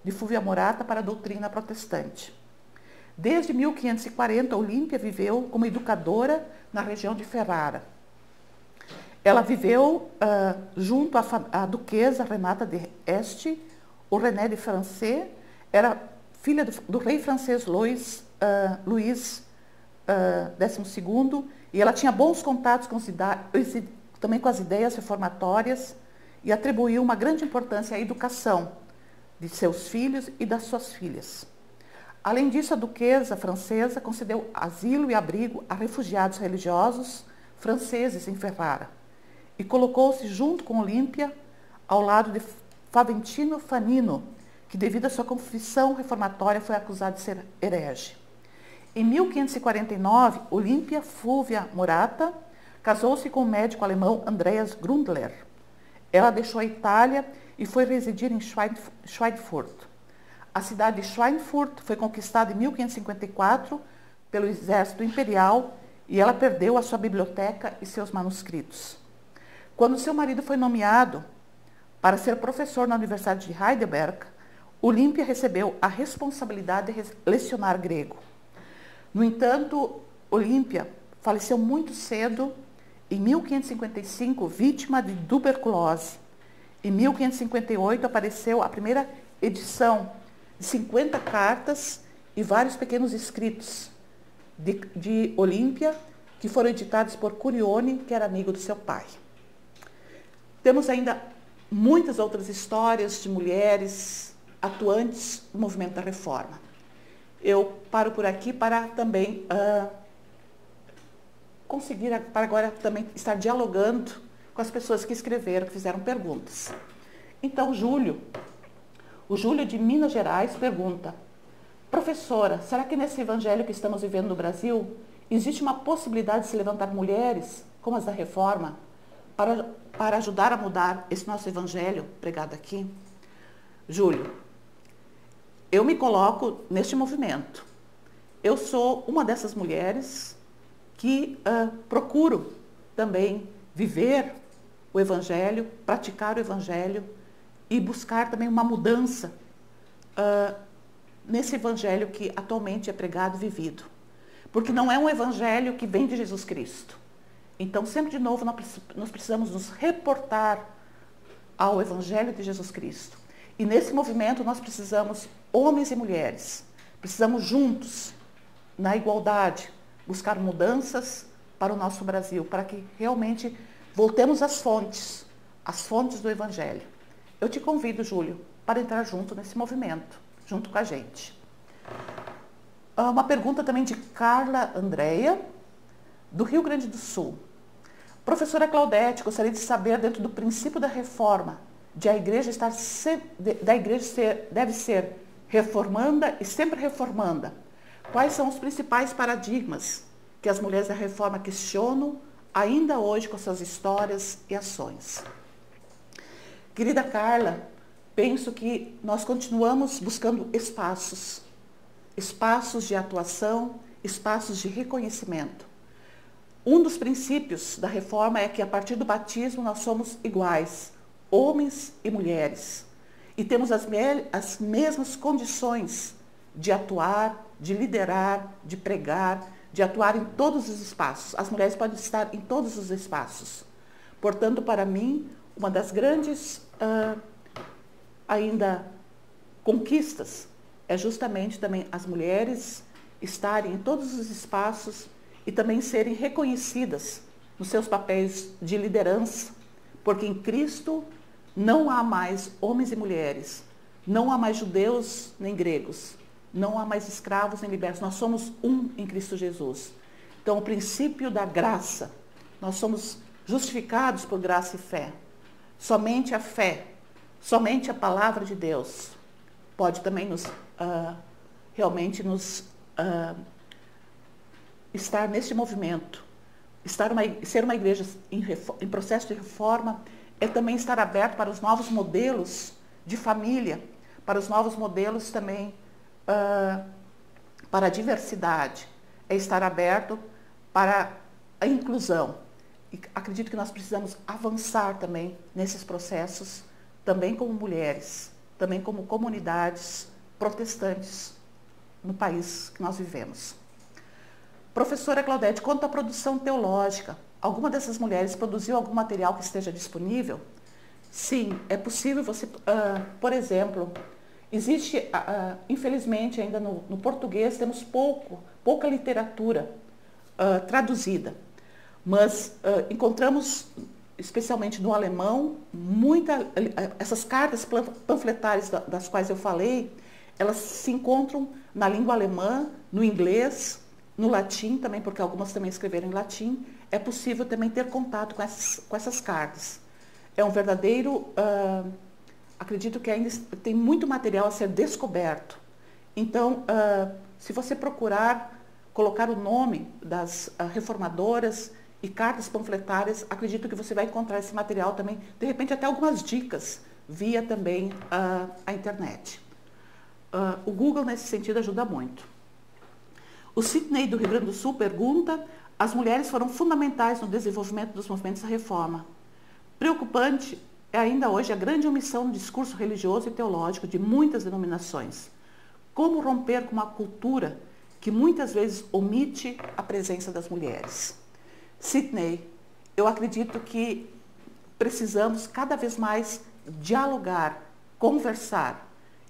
de Fulvia Morata para a doutrina protestante. Desde 1540, Olímpia viveu como educadora na região de Ferrara. Ela viveu junto à duquesa Renata de Este, o René de Francais, era filha do rei francês Luís XII, e ela tinha bons contatos também com as ideias reformatórias e atribuiu uma grande importância à educação de seus filhos e das suas filhas. Além disso, a duquesa francesa concedeu asilo e abrigo a refugiados religiosos franceses em Ferrara e colocou-se junto com Olímpia ao lado de Faventino Fanino, que devido à sua confissão reformatória foi acusado de ser herege. Em 1549, Olimpia Fulvia Morata casou-se com o médico alemão Andreas Grundler. Ela deixou a Itália e foi residir em Schweinfurt. A cidade de Schweinfurt foi conquistada em 1554 pelo exército imperial e ela perdeu a sua biblioteca e seus manuscritos. Quando seu marido foi nomeado para ser professor na Universidade de Heidelberg, Olímpia recebeu a responsabilidade de lecionar grego. No entanto, Olímpia faleceu muito cedo, em 1555, vítima de tuberculose. Em 1558 apareceu a primeira edição de 50 cartas e vários pequenos escritos de Olímpia, que foram editados por Curione, que era amigo do seu pai. Temos ainda muitas outras histórias de mulheres atuantes no movimento da Reforma. Eu paro por aqui para também conseguir, para agora também estar dialogando com as pessoas que escreveram, que fizeram perguntas. Então, o Júlio de Minas Gerais pergunta: professora, será que nesse evangelho que estamos vivendo no Brasil, existe uma possibilidade de se levantar mulheres, como as da Reforma, para ajudar a mudar esse nosso evangelho pregado aqui? Júlio, eu me coloco neste movimento. Eu sou uma dessas mulheres que procuro também viver o evangelho, praticar o evangelho e buscar também uma mudança nesse evangelho que atualmente é pregado e vivido. Porque não é um evangelho que vem de Jesus Cristo. Então, sempre de novo, nós precisamos nos reportar ao evangelho de Jesus Cristo. E nesse movimento nós precisamos, homens e mulheres, precisamos juntos, na igualdade, buscar mudanças para o nosso Brasil, para que realmente voltemos às fontes do evangelho. Eu te convido, Júlio, para entrar junto nesse movimento, junto com a gente. Uma pergunta também de Carla Andréia, do Rio Grande do Sul. Professora Claudete, gostaria de saber, dentro do princípio da reforma, deve ser reformanda e sempre reformanda, quais são os principais paradigmas que as mulheres da reforma questionam ainda hoje com suas histórias e ações? Querida Carla, penso que nós continuamos buscando espaços de atuação, espaços de reconhecimento. Um dos princípios da reforma é que a partir do batismo nós somos iguais, homens e mulheres, e temos as mesmas condições de atuar, de liderar, de pregar, de atuar em todos os espaços. As mulheres podem estar em todos os espaços. Portanto, para mim, uma das grandes ainda conquistas é justamente também as mulheres estarem em todos os espaços e também serem reconhecidas nos seus papéis de liderança, porque em Cristo não há mais homens e mulheres, não há mais judeus nem gregos, não há mais escravos nem libertos, nós somos um em Cristo Jesus. Então, o princípio da graça, nós somos justificados por graça e fé. Somente a fé, somente a palavra de Deus pode também realmente estar neste movimento. Ser uma igreja em processo de reforma é também estar aberto para os novos modelos de família, para os novos modelos também para a diversidade, é estar aberto para a inclusão. E acredito que nós precisamos avançar também nesses processos, também como mulheres, também como comunidades protestantes no país que nós vivemos. Professora Claudete, quanto à produção teológica, alguma dessas mulheres produziu algum material que esteja disponível? Sim, é possível você, por exemplo, existe, infelizmente, ainda no português, temos pouca literatura traduzida, mas encontramos, especialmente no alemão, essas cartas panfletárias das quais eu falei, elas se encontram na língua alemã, no inglês, no latim também, porque algumas também escreveram em latim. É possível também ter contato com essas cartas. É um verdadeiro... acredito que ainda tem muito material a ser descoberto. Então, se você procurar colocar o nome das reformadoras e cartas panfletárias, acredito que você vai encontrar esse material também, de repente até algumas dicas, via também a internet. O Google, nesse sentido, ajuda muito. O Sidney, do Rio Grande do Sul, pergunta: as mulheres foram fundamentais no desenvolvimento dos movimentos da reforma. Preocupante é ainda hoje a grande omissão no discurso religioso e teológico de muitas denominações. Como romper com uma cultura que muitas vezes omite a presença das mulheres? Sidney, eu acredito que precisamos cada vez mais dialogar, conversar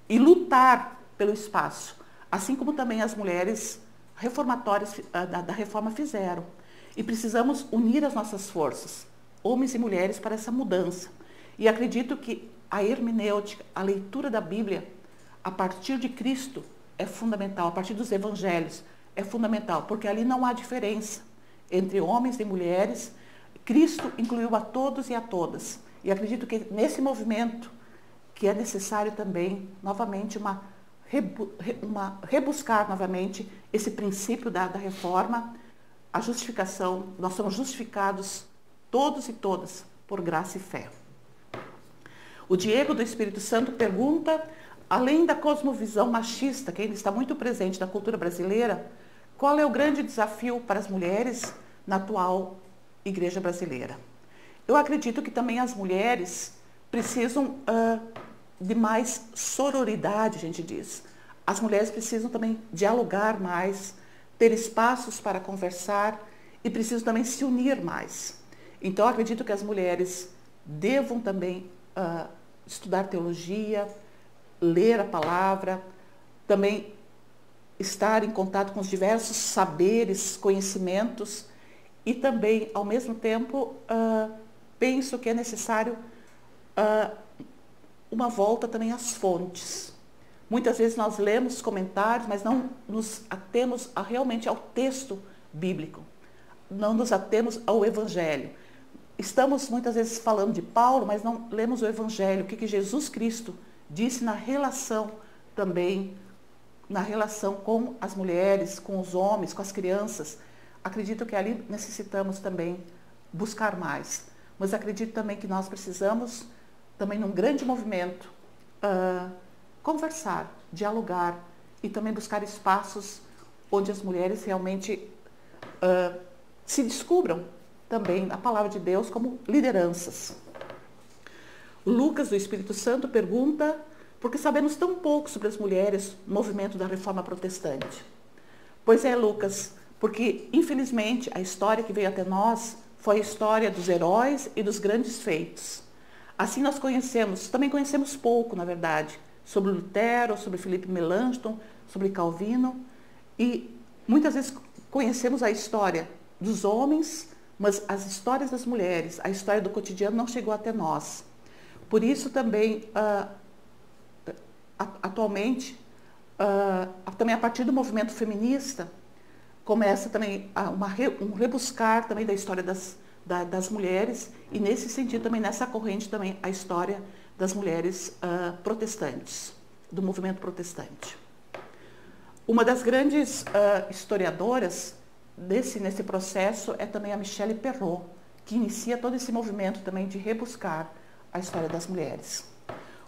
e lutar pelo espaço, assim como também as mulheres reformatórias da reforma fizeram. E precisamos unir as nossas forças, homens e mulheres, para essa mudança. E acredito que a hermenêutica, a leitura da Bíblia, a partir de Cristo, é fundamental, a partir dos evangelhos, é fundamental, porque ali não há diferença entre homens e mulheres. Cristo incluiu a todos e a todas. E acredito que nesse movimento, que é necessário também, novamente, rebuscar novamente esse princípio da reforma, a justificação. Nós somos justificados, todos e todas, por graça e fé. O Diego, do Espírito Santo, pergunta: além da cosmovisão machista, que ainda está muito presente na cultura brasileira, qual é o grande desafio para as mulheres na atual igreja brasileira? Eu acredito que também as mulheres precisam de mais sororidade, a gente diz. As mulheres precisam também dialogar mais, ter espaços para conversar e precisam também se unir mais. Então, eu acredito que as mulheres devam também estudar teologia, ler a palavra, também estar em contato com os diversos saberes, conhecimentos, e também, ao mesmo tempo, penso que é necessário uma volta também às fontes. Muitas vezes nós lemos comentários, mas não nos atemos realmente ao texto bíblico, não nos atemos ao Evangelho. Estamos muitas vezes falando de Paulo, mas não lemos o Evangelho, o que Jesus Cristo disse na relação também, na relação com as mulheres, com os homens, com as crianças. Acredito que ali necessitamos também buscar mais. Mas acredito também que nós precisamos, também num grande movimento, conversar, dialogar e também buscar espaços onde as mulheres realmente se descubram também a palavra de Deus como lideranças. O Lucas, do Espírito Santo, pergunta: por que sabemos tão pouco sobre as mulheres no movimento da reforma protestante? Pois é, Lucas, porque infelizmente a história que veio até nós foi a história dos heróis e dos grandes feitos. Assim nós também conhecemos pouco, na verdade, sobre Lutero, sobre Filipe Melanchthon, sobre Calvino, e muitas vezes conhecemos a história dos homens, mas as histórias das mulheres, a história do cotidiano não chegou até nós. Por isso também, atualmente, também a partir do movimento feminista, começa também um rebuscar também da história das mulheres, e nesse sentido também, nessa corrente também, a história das mulheres protestantes, do movimento protestante. Uma das grandes historiadoras nesse processo é também a Michelle Perrot, que inicia todo esse movimento também de rebuscar a história das mulheres.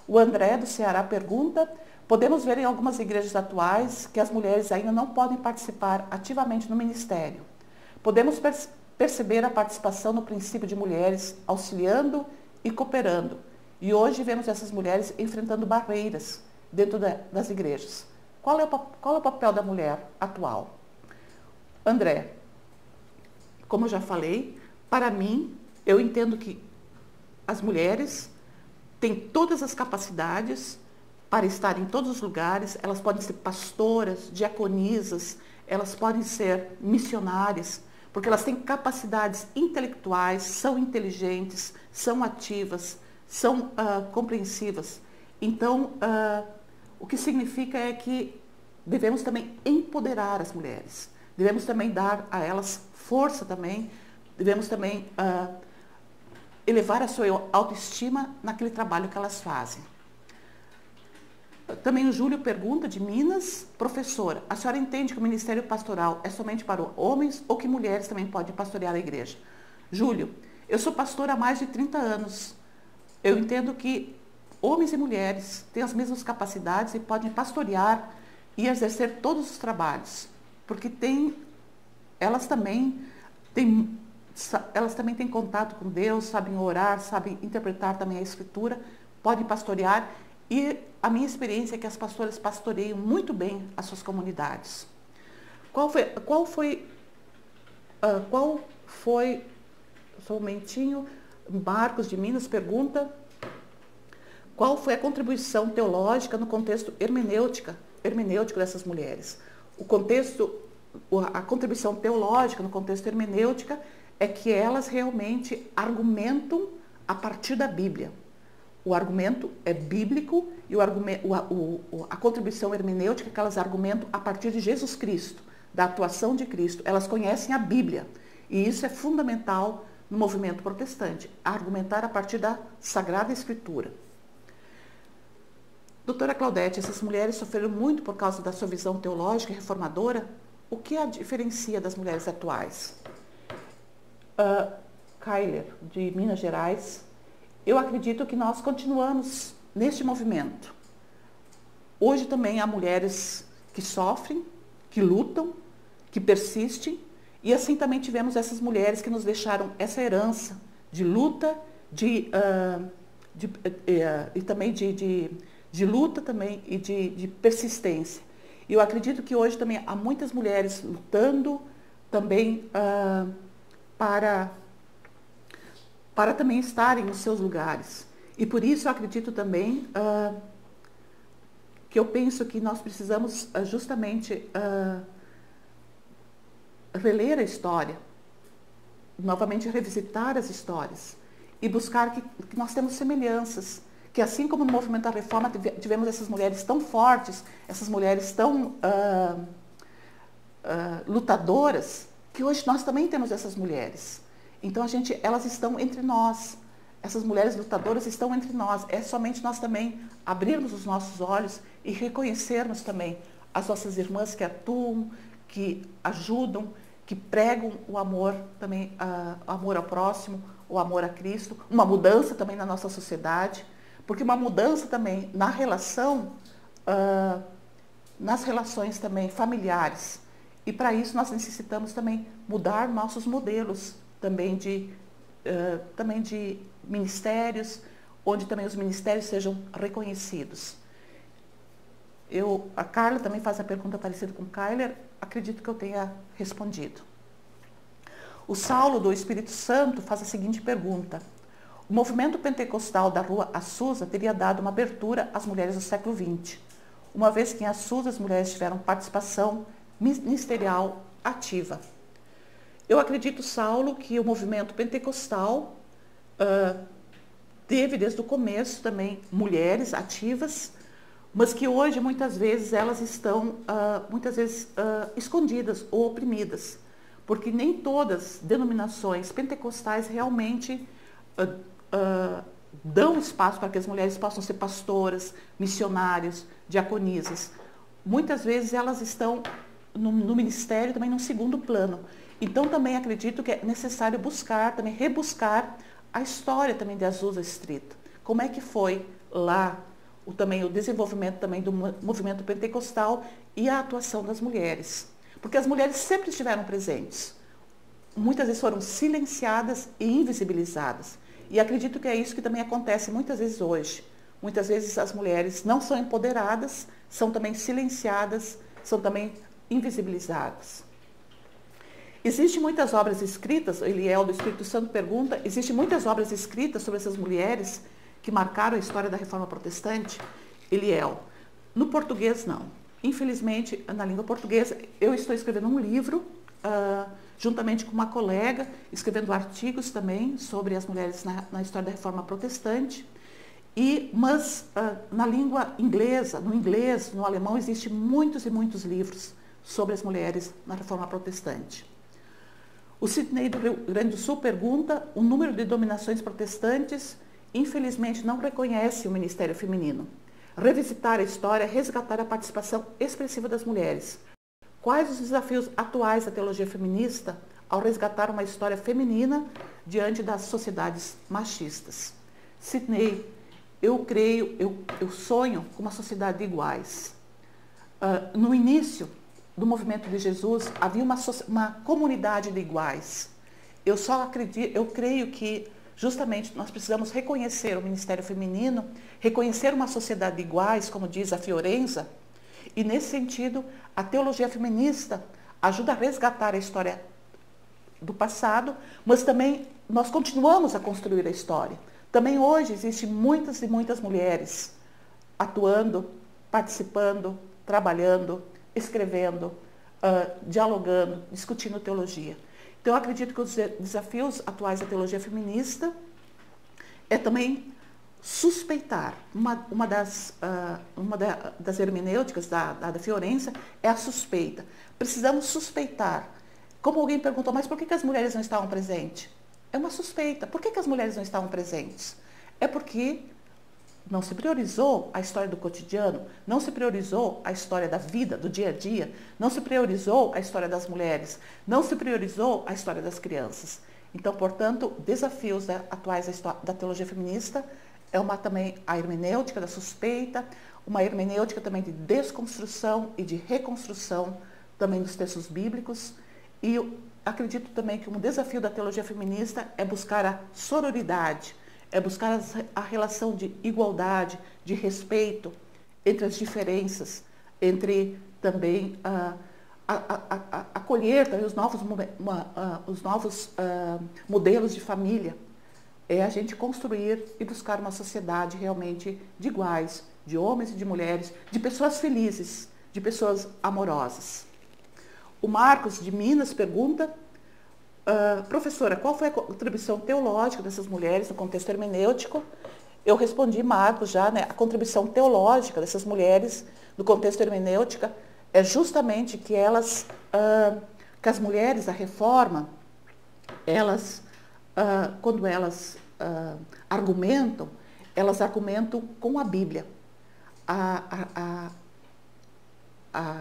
O André, do Ceará, pergunta: podemos ver em algumas igrejas atuais que as mulheres ainda não podem participar ativamente no ministério. Podemos perceber a participação no princípio de mulheres auxiliando e cooperando. E hoje vemos essas mulheres enfrentando barreiras dentro das igrejas. Qual é o papel da mulher atual? André, como eu já falei, para mim, eu entendo que as mulheres têm todas as capacidades para estar em todos os lugares. Elas podem ser pastoras, diaconisas, elas podem ser missionárias, porque elas têm capacidades intelectuais, são inteligentes, são ativas, são compreensivas. Então, o que significa é que devemos também empoderar as mulheres, devemos também dar a elas força também, devemos também elevar a sua autoestima naquele trabalho que elas fazem. Também o Júlio pergunta, de Minas: professora, a senhora entende que o ministério pastoral é somente para homens ou que mulheres também podem pastorear a igreja? Júlio, eu sou pastora há mais de 30 anos. Eu entendo que homens e mulheres têm as mesmas capacidades e podem pastorear e exercer todos os trabalhos. porque elas também têm contato com Deus, sabem orar, sabem interpretar também a Escritura, podem pastorear, e a minha experiência é que as pastoras pastoreiam muito bem as suas comunidades. Qual foi, só um momentinho, Marcos de Minas pergunta, qual foi a contribuição teológica no contexto hermenêutico dessas mulheres? A contribuição teológica no contexto hermenêutica é que elas realmente argumentam a partir da Bíblia. O argumento é bíblico e a contribuição hermenêutica é que elas argumentam a partir de Jesus Cristo, da atuação de Cristo. Elas conhecem a Bíblia e isso é fundamental no movimento protestante, argumentar a partir da Sagrada Escritura. Doutora Claudete, essas mulheres sofreram muito por causa da sua visão teológica e reformadora. O que a diferencia das mulheres atuais? Kyler, de Minas Gerais. Eu acredito que nós continuamos neste movimento. Hoje também há mulheres que sofrem, que lutam, que persistem, e assim também tivemos essas mulheres que nos deixaram essa herança de luta, e também de luta também e de persistência. E eu acredito que hoje também há muitas mulheres lutando também para também estarem nos seus lugares. E por isso eu acredito também que eu penso que nós precisamos justamente reler a história, novamente revisitar as histórias e buscar que nós temos semelhanças, que assim como no movimento da reforma tivemos essas mulheres tão fortes, essas mulheres tão lutadoras, que hoje nós também temos essas mulheres. Então elas estão entre nós, essas mulheres lutadoras estão entre nós. É somente nós também abrirmos os nossos olhos e reconhecermos também as nossas irmãs que atuam, que ajudam, que pregam o amor também, o amor ao próximo, o amor a Cristo, uma mudança também na nossa sociedade. Porque uma mudança também na relação, nas relações também familiares. E para isso nós necessitamos também mudar nossos modelos também de ministérios, onde também os ministérios sejam reconhecidos. A Carla também faz a pergunta parecida com o Kyler, acredito que eu tenha respondido. O Saulo, do Espírito Santo, faz a seguinte pergunta. O movimento pentecostal da Rua Assusa teria dado uma abertura às mulheres do século XX, uma vez que em Assusa as mulheres tiveram participação ministerial ativa. Eu acredito, Saulo, que o movimento pentecostal teve desde o começo também mulheres ativas, mas que hoje muitas vezes elas estão escondidas ou oprimidas, porque nem todas as denominações pentecostais realmente dão espaço para que as mulheres possam ser pastoras, missionárias, diaconisas. Muitas vezes elas estão no ministério também num segundo plano. Então também acredito que é necessário rebuscar a história também de Azusa Street. Como é que foi lá o desenvolvimento também do movimento pentecostal e a atuação das mulheres. Porque as mulheres sempre estiveram presentes. Muitas vezes foram silenciadas e invisibilizadas. E acredito que é isso que também acontece muitas vezes hoje. Muitas vezes as mulheres não são empoderadas, são também silenciadas, são também invisibilizadas. Existem muitas obras escritas, Eliel do Espírito Santo pergunta, existem muitas obras escritas sobre essas mulheres que marcaram a história da Reforma Protestante? Eliel, no português não. Infelizmente, na língua portuguesa, eu estou escrevendo um livro, juntamente com uma colega, escrevendo artigos também sobre as mulheres na história da Reforma Protestante. Mas na língua inglesa, no inglês, no alemão, existem muitos e muitos livros sobre as mulheres na Reforma Protestante. O Sidney do Rio Grande do Sul pergunta, o número de denominações protestantes, infelizmente, não reconhece o ministério feminino. Revisitar a história, resgatar a participação expressiva das mulheres. Quais os desafios atuais da teologia feminista ao resgatar uma história feminina diante das sociedades machistas? Sidney, eu sonho com uma sociedade de iguais. No início, do movimento de Jesus havia uma comunidade de iguais. Eu creio que justamente nós precisamos reconhecer o ministério feminino, reconhecer uma sociedade de iguais, como diz a Fiorenza, e nesse sentido a teologia feminista ajuda a resgatar a história do passado, mas também nós continuamos a construir a história. Também hoje existem muitas e muitas mulheres atuando, participando, trabalhando, escrevendo, dialogando, discutindo teologia. Então, eu acredito que os desafios atuais da teologia feminista é também suspeitar. Uma das hermenêuticas da Fiorenza é a suspeita. Precisamos suspeitar. Como alguém perguntou, mas por que as mulheres não estavam presentes? É uma suspeita. Por que as mulheres não estavam presentes? É porque não se priorizou a história do cotidiano, não se priorizou a história da vida, do dia a dia, não se priorizou a história das mulheres, não se priorizou a história das crianças. Então, portanto, desafios atuais da teologia feminista é também a hermenêutica da suspeita, uma hermenêutica também de desconstrução e de reconstrução também dos textos bíblicos. E eu acredito também que um desafio da teologia feminista é buscar a sororidade, é buscar a relação de igualdade, de respeito entre as diferenças, entre também acolher também os novos modelos de família. É a gente construir e buscar uma sociedade realmente de iguais, de homens e de mulheres, de pessoas felizes, de pessoas amorosas. O Marcos de Minas pergunta: professora, qual foi a contribuição teológica dessas mulheres no contexto hermenêutico? Eu respondi, Marcos, já, né? A contribuição teológica dessas mulheres no contexto hermenêutico é justamente que que as mulheres da Reforma, quando elas argumentam, elas argumentam com a Bíblia. A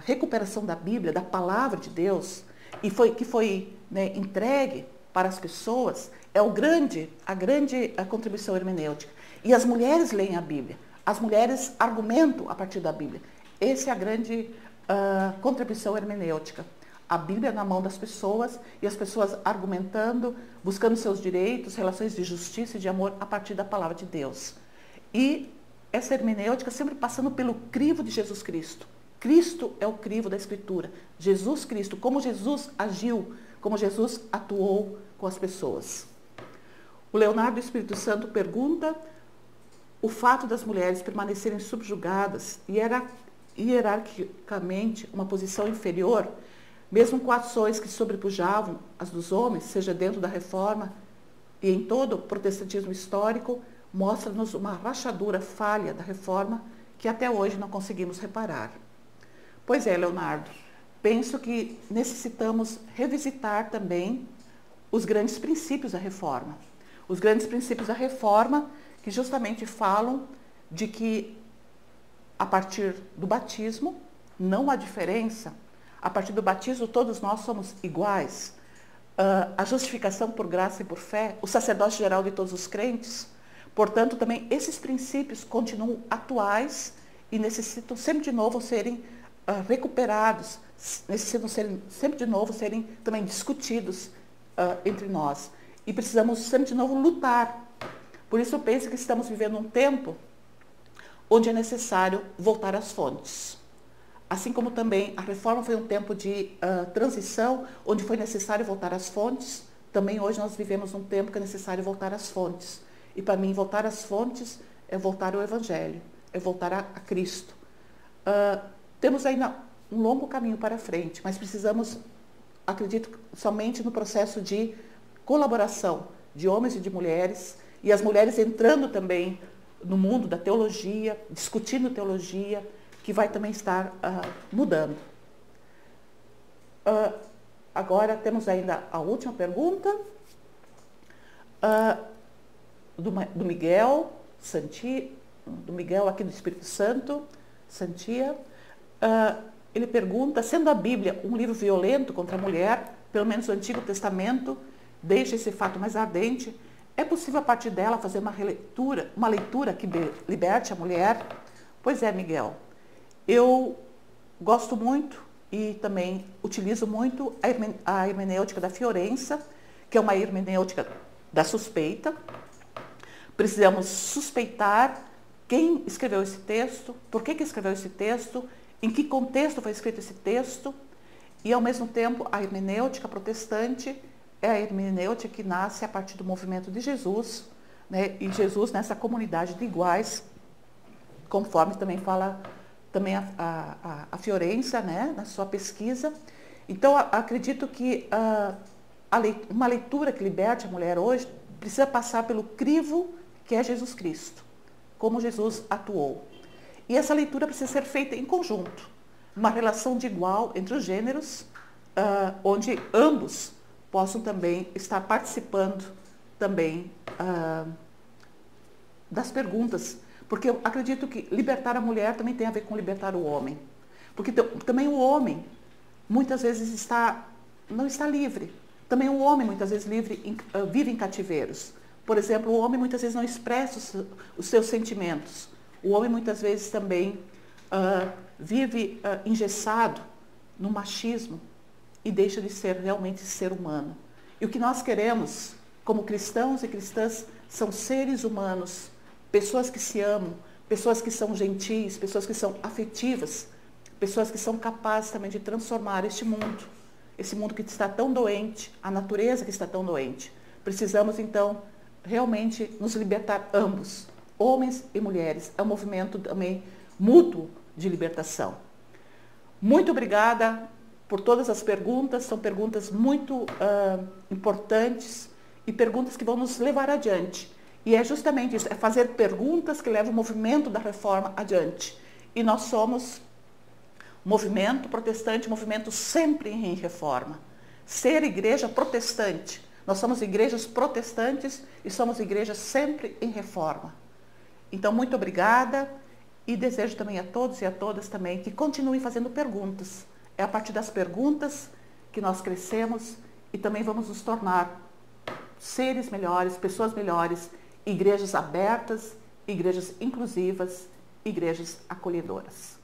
recuperação da Bíblia, da palavra de Deus, que foi entregue para as pessoas, é a grande contribuição hermenêutica. E as mulheres leem a Bíblia, as mulheres argumentam a partir da Bíblia. Essa é a grande contribuição hermenêutica. A Bíblia na mão das pessoas e as pessoas argumentando, buscando seus direitos, relações de justiça e de amor a partir da palavra de Deus. E essa hermenêutica sempre passando pelo crivo de Jesus Cristo. Cristo é o crivo da Escritura. Jesus Cristo, como Jesus agiu, como Jesus atuou com as pessoas. O Leonardo do Espírito Santo pergunta: o fato das mulheres permanecerem subjugadas e hierarquicamente uma posição inferior, mesmo com ações que sobrepujavam as dos homens, seja dentro da Reforma e em todo o protestantismo histórico, mostra-nos uma rachadura falha da Reforma que até hoje não conseguimos reparar. Pois é, Leonardo, penso que necessitamos revisitar também os grandes princípios da Reforma. Os grandes princípios da Reforma que justamente falam de que a partir do batismo não há diferença. A partir do batismo todos nós somos iguais. A justificação por graça e por fé, o sacerdócio geral de todos os crentes. Portanto, também esses princípios continuam atuais e necessitam sempre de novo serem recuperados, necessitam sempre de novo serem também discutidos entre nós. E precisamos sempre de novo lutar. Por isso eu penso que estamos vivendo um tempo onde é necessário voltar às fontes. Assim como também a Reforma foi um tempo de transição, onde foi necessário voltar às fontes, também hoje nós vivemos um tempo que é necessário voltar às fontes. E para mim, voltar às fontes é voltar ao Evangelho, é voltar a Cristo. Temos ainda um longo caminho para frente, mas precisamos, acredito, somente no processo de colaboração de homens e de mulheres, e as mulheres entrando também no mundo da teologia, discutindo teologia, que vai também estar mudando. Agora temos ainda a última pergunta do Miguel aqui do Espírito Santo, Santia. Ele pergunta: sendo a Bíblia um livro violento contra a mulher, pelo menos o Antigo Testamento deixa esse fato mais ardente, é possível a partir dela fazer uma leitura que liberte a mulher? Pois é, Miguel. Eu gosto muito e também utilizo muito a hermenêutica da Fiorença, que é uma hermenêutica da suspeita. Precisamos suspeitar quem escreveu esse texto, por que escreveu esse texto, em que contexto foi escrito esse texto, e ao mesmo tempo a hermenêutica protestante é a hermenêutica que nasce a partir do movimento de Jesus, né? E Jesus nessa comunidade de iguais, conforme também fala também a Fiorença, né? Na sua pesquisa. Então acredito que uma leitura que liberte a mulher hoje precisa passar pelo crivo que é Jesus Cristo, como Jesus atuou. E essa leitura precisa ser feita em conjunto, uma relação de igual entre os gêneros, onde ambos possam também estar participando também das perguntas, porque eu acredito que libertar a mulher também tem a ver com libertar o homem, porque também o homem muitas vezes não está livre, também o homem muitas vezes vive em cativeiros. Por exemplo, o homem muitas vezes não expressa os seus sentimentos. O homem muitas vezes também vive engessado no machismo e deixa de ser realmente ser humano. E o que nós queremos, como cristãos e cristãs, são seres humanos, pessoas que se amam, pessoas que são gentis, pessoas que são afetivas, pessoas que são capazes também de transformar esse mundo que está tão doente, a natureza que está tão doente. Precisamos, então, realmente nos libertar ambos, homens e mulheres. É um movimento também mútuo de libertação. Muito obrigada por todas as perguntas, são perguntas muito importantes e perguntas que vão nos levar adiante. E é justamente isso, é fazer perguntas que levam o movimento da reforma adiante. E nós somos movimento protestante, movimento sempre em reforma. Ser igreja protestante. Nós somos igrejas protestantes e somos igrejas sempre em reforma. Então, muito obrigada e desejo também a todos e a todas também que continuem fazendo perguntas. É a partir das perguntas que nós crescemos e também vamos nos tornar seres melhores, pessoas melhores, igrejas abertas, igrejas inclusivas, igrejas acolhedoras.